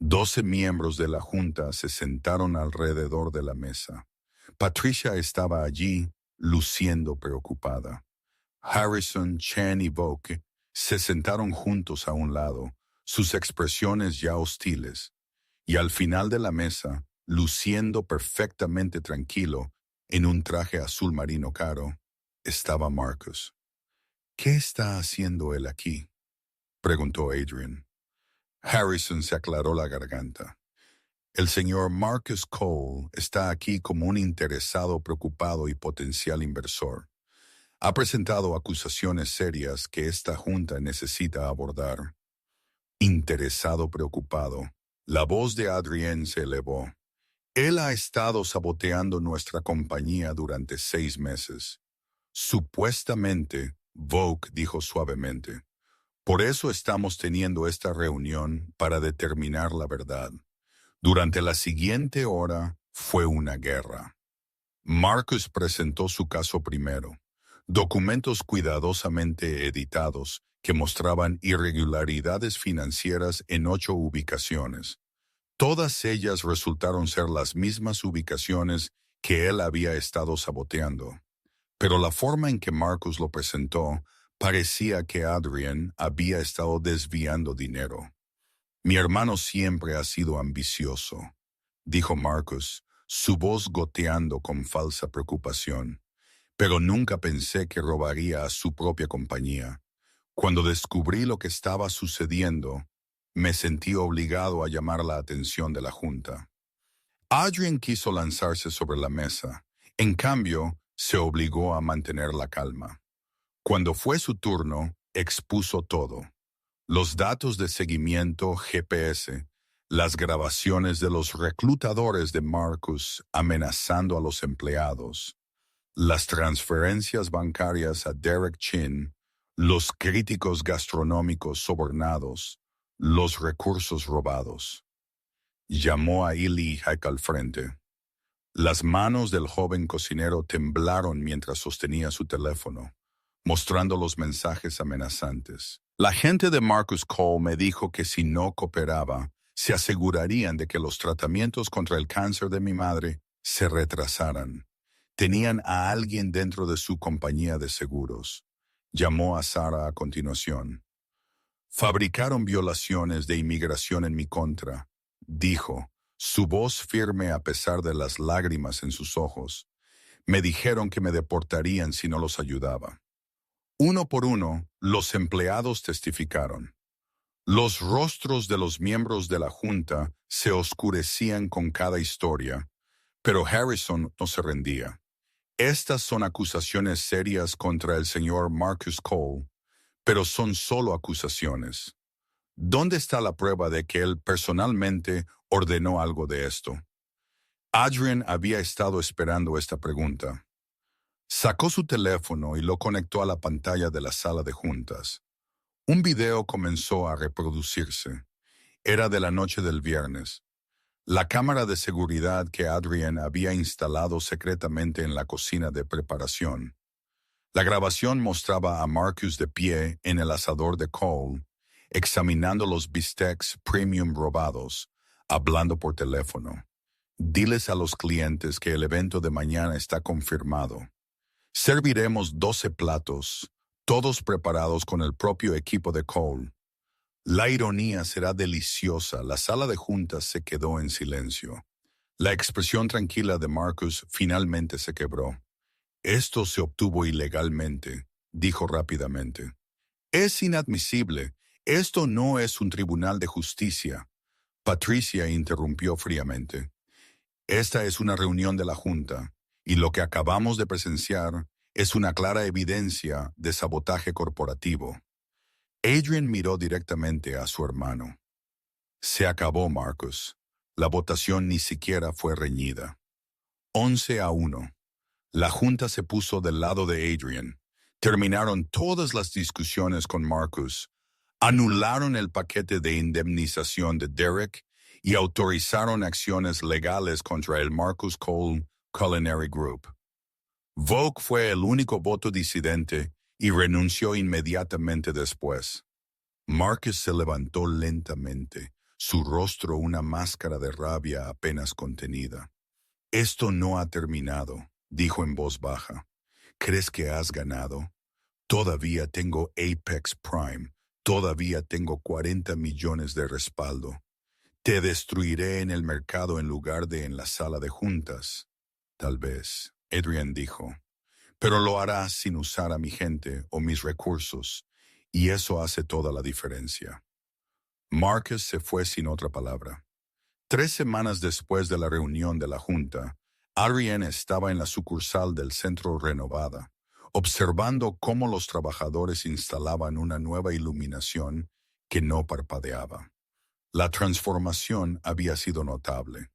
12 miembros de la junta se sentaron alrededor de la mesa. Patricia estaba allí, luciendo preocupada. Harrison, Chen y Vogue se sentaron juntos a un lado, sus expresiones ya hostiles. Y al final de la mesa, luciendo perfectamente tranquilo, en un traje azul marino caro, estaba Marcus. ¿Qué está haciendo él aquí?, preguntó Adrian. Harrison se aclaró la garganta. El señor Marcus Cole está aquí como un interesado preocupado y potencial inversor. Ha presentado acusaciones serias que esta junta necesita abordar. Interesado preocupado. La voz de Adrienne se elevó. Él ha estado saboteando nuestra compañía durante 6 meses. Supuestamente, Vogue dijo suavemente. Por eso estamos teniendo esta reunión para determinar la verdad. Durante la siguiente hora fue una guerra. Marcus presentó su caso primero. Documentos cuidadosamente editados que mostraban irregularidades financieras en 8 ubicaciones. Todas ellas resultaron ser las mismas ubicaciones que él había estado saboteando. Pero la forma en que Marcus lo presentó parecía que Adrian había estado desviando dinero. Mi hermano siempre ha sido ambicioso, dijo Marcus, su voz goteando con falsa preocupación. Pero nunca pensé que robaría a su propia compañía. Cuando descubrí lo que estaba sucediendo, me sentí obligado a llamar la atención de la junta. Adrian quiso lanzarse sobre la mesa. En cambio, se obligó a mantener la calma. Cuando fue su turno, expuso todo. Los datos de seguimiento GPS, las grabaciones de los reclutadores de Marcus amenazando a los empleados, las transferencias bancarias a Derek Chin, los críticos gastronómicos sobornados, los recursos robados. Llamó a Eli Hack al frente. Las manos del joven cocinero temblaron mientras sostenía su teléfono, mostrando los mensajes amenazantes. La gente de Marcus Cole me dijo que si no cooperaba, se asegurarían de que los tratamientos contra el cáncer de mi madre se retrasaran. Tenían a alguien dentro de su compañía de seguros. Llamó a Sarah a continuación. Fabricaron violaciones de inmigración en mi contra, dijo, su voz firme a pesar de las lágrimas en sus ojos. Me dijeron que me deportarían si no los ayudaba. Uno por uno, los empleados testificaron. Los rostros de los miembros de la junta se oscurecían con cada historia, pero Harrison no se rendía. Estas son acusaciones serias contra el señor Marcus Cole, pero son solo acusaciones. ¿Dónde está la prueba de que él personalmente ordenó algo de esto? Adrian había estado esperando esta pregunta. Sacó su teléfono y lo conectó a la pantalla de la sala de juntas. Un video comenzó a reproducirse. Era de la noche del viernes. La cámara de seguridad que Adrian había instalado secretamente en la cocina de preparación. La grabación mostraba a Marcus de pie en el asador de Cole, examinando los bistecs premium robados, hablando por teléfono. Diles a los clientes que el evento de mañana está confirmado. Serviremos 12 platos, todos preparados con el propio equipo de Cole. La ironía será deliciosa. La sala de juntas se quedó en silencio. La expresión tranquila de Marcus finalmente se quebró. Esto se obtuvo ilegalmente, dijo rápidamente. Es inadmisible. Esto no es un tribunal de justicia. Patricia interrumpió fríamente. Esta es una reunión de la Junta, y lo que acabamos de presenciar es una clara evidencia de sabotaje corporativo. Adrian miró directamente a su hermano. Se acabó, Marcus. La votación ni siquiera fue reñida. 11-1. La Junta se puso del lado de Adrian. Terminaron todas las discusiones con Marcus. Anularon el paquete de indemnización de Derek y autorizaron acciones legales contra el Marcus Cole Culinary Group. Vogue fue el único voto disidente y renunció inmediatamente después. Marcus se levantó lentamente, su rostro una máscara de rabia apenas contenida. Esto no ha terminado, dijo en voz baja. ¿Crees que has ganado? Todavía tengo Apex Prime, todavía tengo 40 millones de respaldo. Te destruiré en el mercado en lugar de en la sala de juntas. Tal vez, Adrian dijo, pero lo harás sin usar a mi gente o mis recursos, y eso hace toda la diferencia. Marcus se fue sin otra palabra. 3 semanas después de la reunión de la Junta, Adrian estaba en la sucursal del Centro Renovada, observando cómo los trabajadores instalaban una nueva iluminación que no parpadeaba. La transformación había sido notable.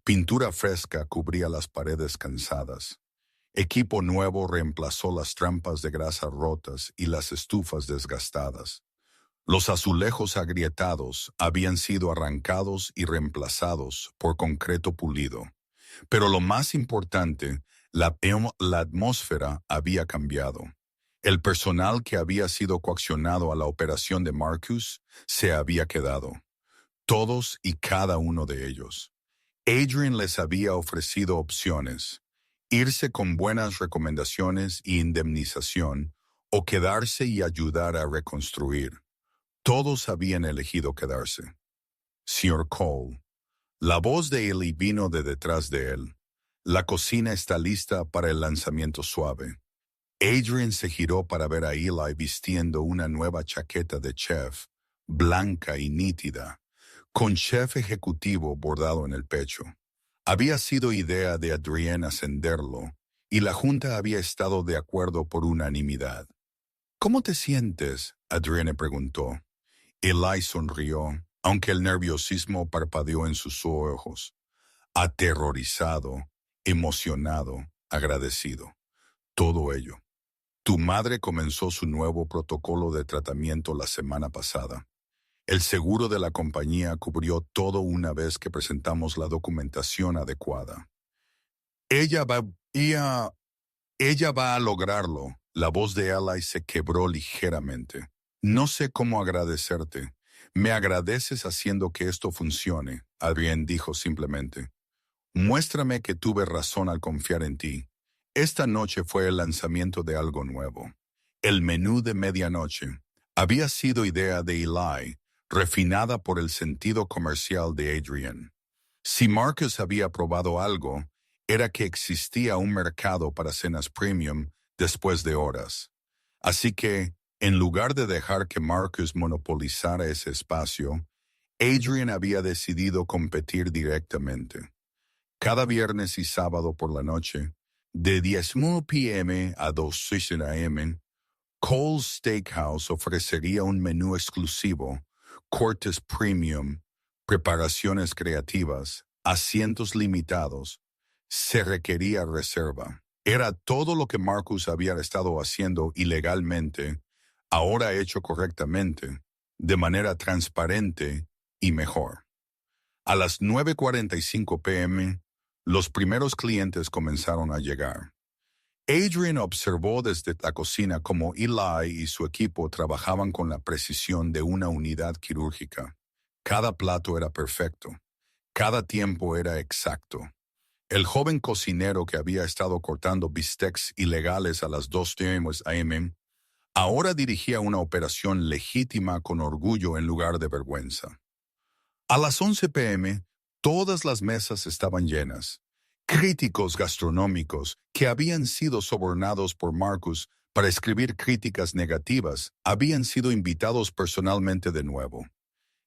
Pintura fresca cubría las paredes cansadas. Equipo nuevo reemplazó las trampas de grasa rotas y las estufas desgastadas. Los azulejos agrietados habían sido arrancados y reemplazados por concreto pulido. Pero lo más importante, la atmósfera había cambiado. El personal que había sido coaccionado a la operación de Marcus se había quedado. Todos y cada uno de ellos. Adrian les había ofrecido opciones: irse con buenas recomendaciones y indemnización o quedarse y ayudar a reconstruir. Todos habían elegido quedarse. Sr. Cole. La voz de Eli vino de detrás de él. La cocina está lista para el lanzamiento suave. Adrian se giró para ver a Eli vistiendo una nueva chaqueta de chef, blanca y nítida, con chef ejecutivo bordado en el pecho. Había sido idea de Adrian ascenderlo, y la Junta había estado de acuerdo por unanimidad. ¿Cómo te sientes?, Adrian preguntó. Eli sonrió, aunque el nerviosismo parpadeó en sus ojos. Aterrorizado, emocionado, agradecido. Todo ello. Tu madre comenzó su nuevo protocolo de tratamiento la semana pasada. El seguro de la compañía cubrió todo una vez que presentamos la documentación adecuada. Ella va a lograrlo. La voz de Eli se quebró ligeramente. No sé cómo agradecerte. Me agradeces haciendo que esto funcione, Adrian dijo simplemente. Muéstrame que tuve razón al confiar en ti. Esta noche fue el lanzamiento de algo nuevo. El menú de medianoche había sido idea de Eli, refinada por el sentido comercial de Adrian. Si Marcus había probado algo, era que existía un mercado para cenas premium después de horas. Así que, en lugar de dejar que Marcus monopolizara ese espacio, Adrian había decidido competir directamente. Cada viernes y sábado por la noche, De 10:00 p.m. a 2:00 a.m., Cole's Steakhouse ofrecería un menú exclusivo, cortes premium, preparaciones creativas, asientos limitados. Se requería reserva. Era todo lo que Marcus había estado haciendo ilegalmente, ahora hecho correctamente, de manera transparente y mejor. A las 9:45 p.m., los primeros clientes comenzaron a llegar. Adrian observó desde la cocina cómo Eli y su equipo trabajaban con la precisión de una unidad quirúrgica. Cada plato era perfecto. Cada tiempo era exacto. El joven cocinero que había estado cortando bistecs ilegales a las 2:00 a.m. ahora dirigía una operación legítima con orgullo en lugar de vergüenza. A las 11 p.m., todas las mesas estaban llenas. Críticos gastronómicos que habían sido sobornados por Marcus para escribir críticas negativas habían sido invitados personalmente de nuevo.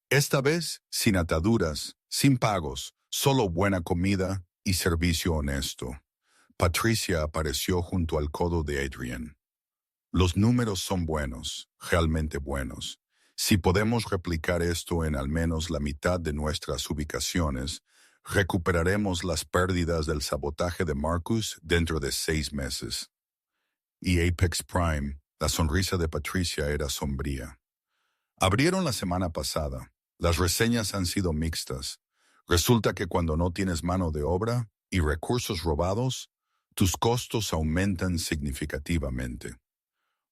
Esta vez sin ataduras, sin pagos, solo buena comida y servicio honesto. Patricia apareció junto al codo de Adrian. Los números son buenos, realmente buenos. Si podemos replicar esto en al menos la mitad de nuestras ubicaciones, recuperaremos las pérdidas del sabotaje de Marcus dentro de 6 meses. Y Apex Prime, la sonrisa de Patricia era sombría. Abrieron la semana pasada. Las reseñas han sido mixtas. Resulta que cuando no tienes mano de obra y recursos robados, tus costos aumentan significativamente.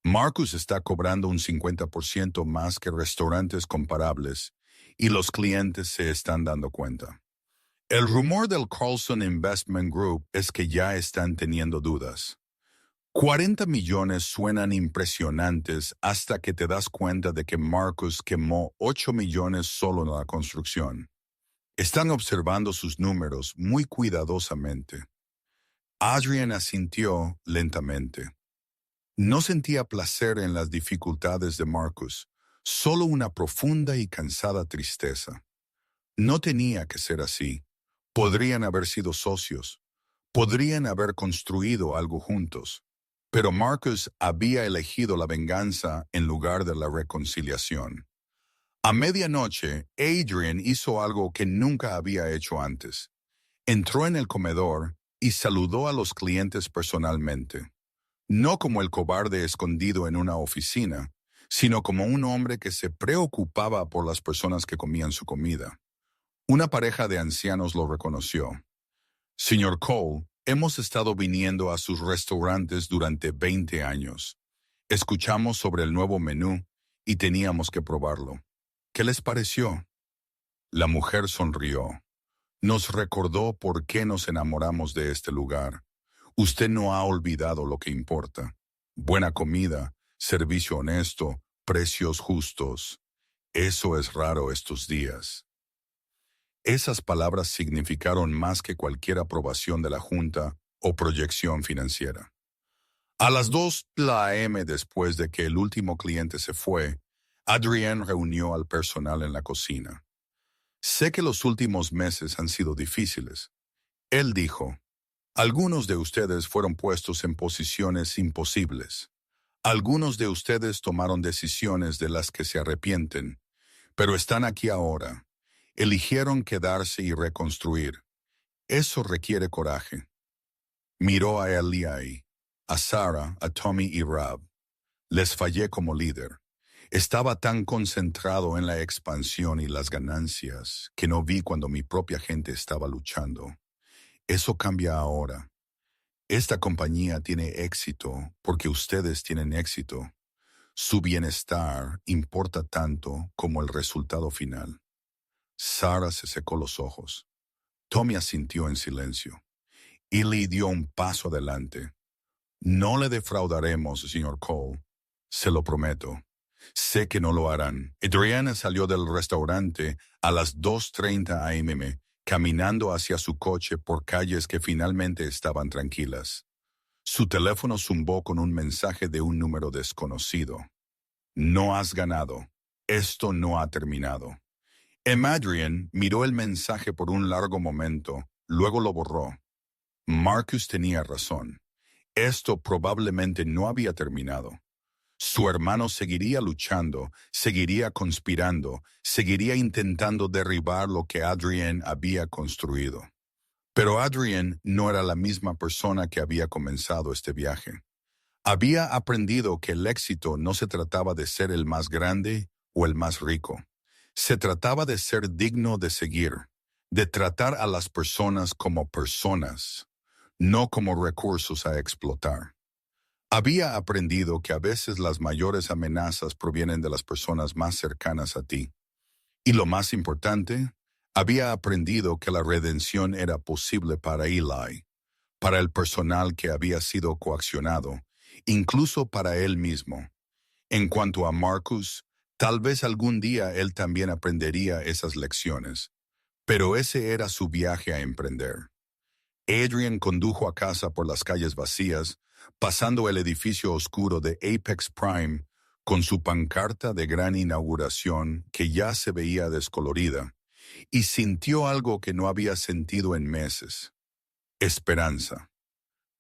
Marcus está cobrando un 50% más que restaurantes comparables y los clientes se están dando cuenta. El rumor del Carlson Investment Group es que ya están teniendo dudas. 40 millones suenan impresionantes hasta que te das cuenta de que Marcus quemó 8 millones solo en la construcción. Están observando sus números muy cuidadosamente. Adrian asintió lentamente. No sentía placer en las dificultades de Marcus, solo una profunda y cansada tristeza. No tenía que ser así. Podrían haber sido socios. Podrían haber construido algo juntos. Pero Marcus había elegido la venganza en lugar de la reconciliación. A medianoche, Adrian hizo algo que nunca había hecho antes. Entró en el comedor y saludó a los clientes personalmente. No como el cobarde escondido en una oficina, sino como un hombre que se preocupaba por las personas que comían su comida. Una pareja de ancianos lo reconoció. Señor Cole, hemos estado viniendo a sus restaurantes durante 20 años. Escuchamos sobre el nuevo menú y teníamos que probarlo. ¿Qué les pareció? La mujer sonrió. Nos recordó por qué nos enamoramos de este lugar. Usted no ha olvidado lo que importa. Buena comida, servicio honesto, precios justos. Eso es raro estos días. Esas palabras significaron más que cualquier aprobación de la Junta o proyección financiera. A las 2 p.m. después de que el último cliente se fue, Adrian reunió al personal en la cocina. Sé que los últimos meses han sido difíciles. Él dijo, algunos de ustedes fueron puestos en posiciones imposibles. Algunos de ustedes tomaron decisiones de las que se arrepienten, pero están aquí ahora. Eligieron quedarse y reconstruir. Eso requiere coraje. Miró a Eli, a Sarah, a Tommy y Rob. Les fallé como líder. Estaba tan concentrado en la expansión y las ganancias que no vi cuando mi propia gente estaba luchando. Eso cambia ahora. Esta compañía tiene éxito porque ustedes tienen éxito. Su bienestar importa tanto como el resultado final. Sarah se secó los ojos. Tommy asintió en silencio. Eli dio un paso adelante. No le defraudaremos, señor Cole. Se lo prometo. Sé que no lo harán. Adriana salió del restaurante a las 2:30 a.m., caminando hacia su coche por calles que finalmente estaban tranquilas. Su teléfono zumbó con un mensaje de un número desconocido. No has ganado. Esto no ha terminado. Adrian miró el mensaje por un largo momento, luego lo borró. Marcus tenía razón. Esto probablemente no había terminado. Su hermano seguiría luchando, seguiría conspirando, seguiría intentando derribar lo que Adrienne había construido. Pero Adrienne no era la misma persona que había comenzado este viaje. Había aprendido que el éxito no se trataba de ser el más grande o el más rico. Se trataba de ser digno de seguir, de tratar a las personas como personas, no como recursos a explotar. Había aprendido que a veces las mayores amenazas provienen de las personas más cercanas a ti. Y lo más importante, había aprendido que la redención era posible para Eli, para el personal que había sido coaccionado, incluso para él mismo. En cuanto a Marcus, tal vez algún día él también aprendería esas lecciones, pero ese era su viaje a emprender. Adrian condujo a casa por las calles vacías, pasando el edificio oscuro de Apex Prime con su pancarta de gran inauguración que ya se veía descolorida, y sintió algo que no había sentido en meses: esperanza.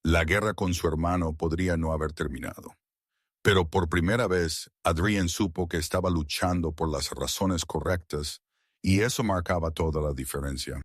La guerra con su hermano podría no haber terminado. Pero por primera vez, Adrian supo que estaba luchando por las razones correctas, y eso marcaba toda la diferencia.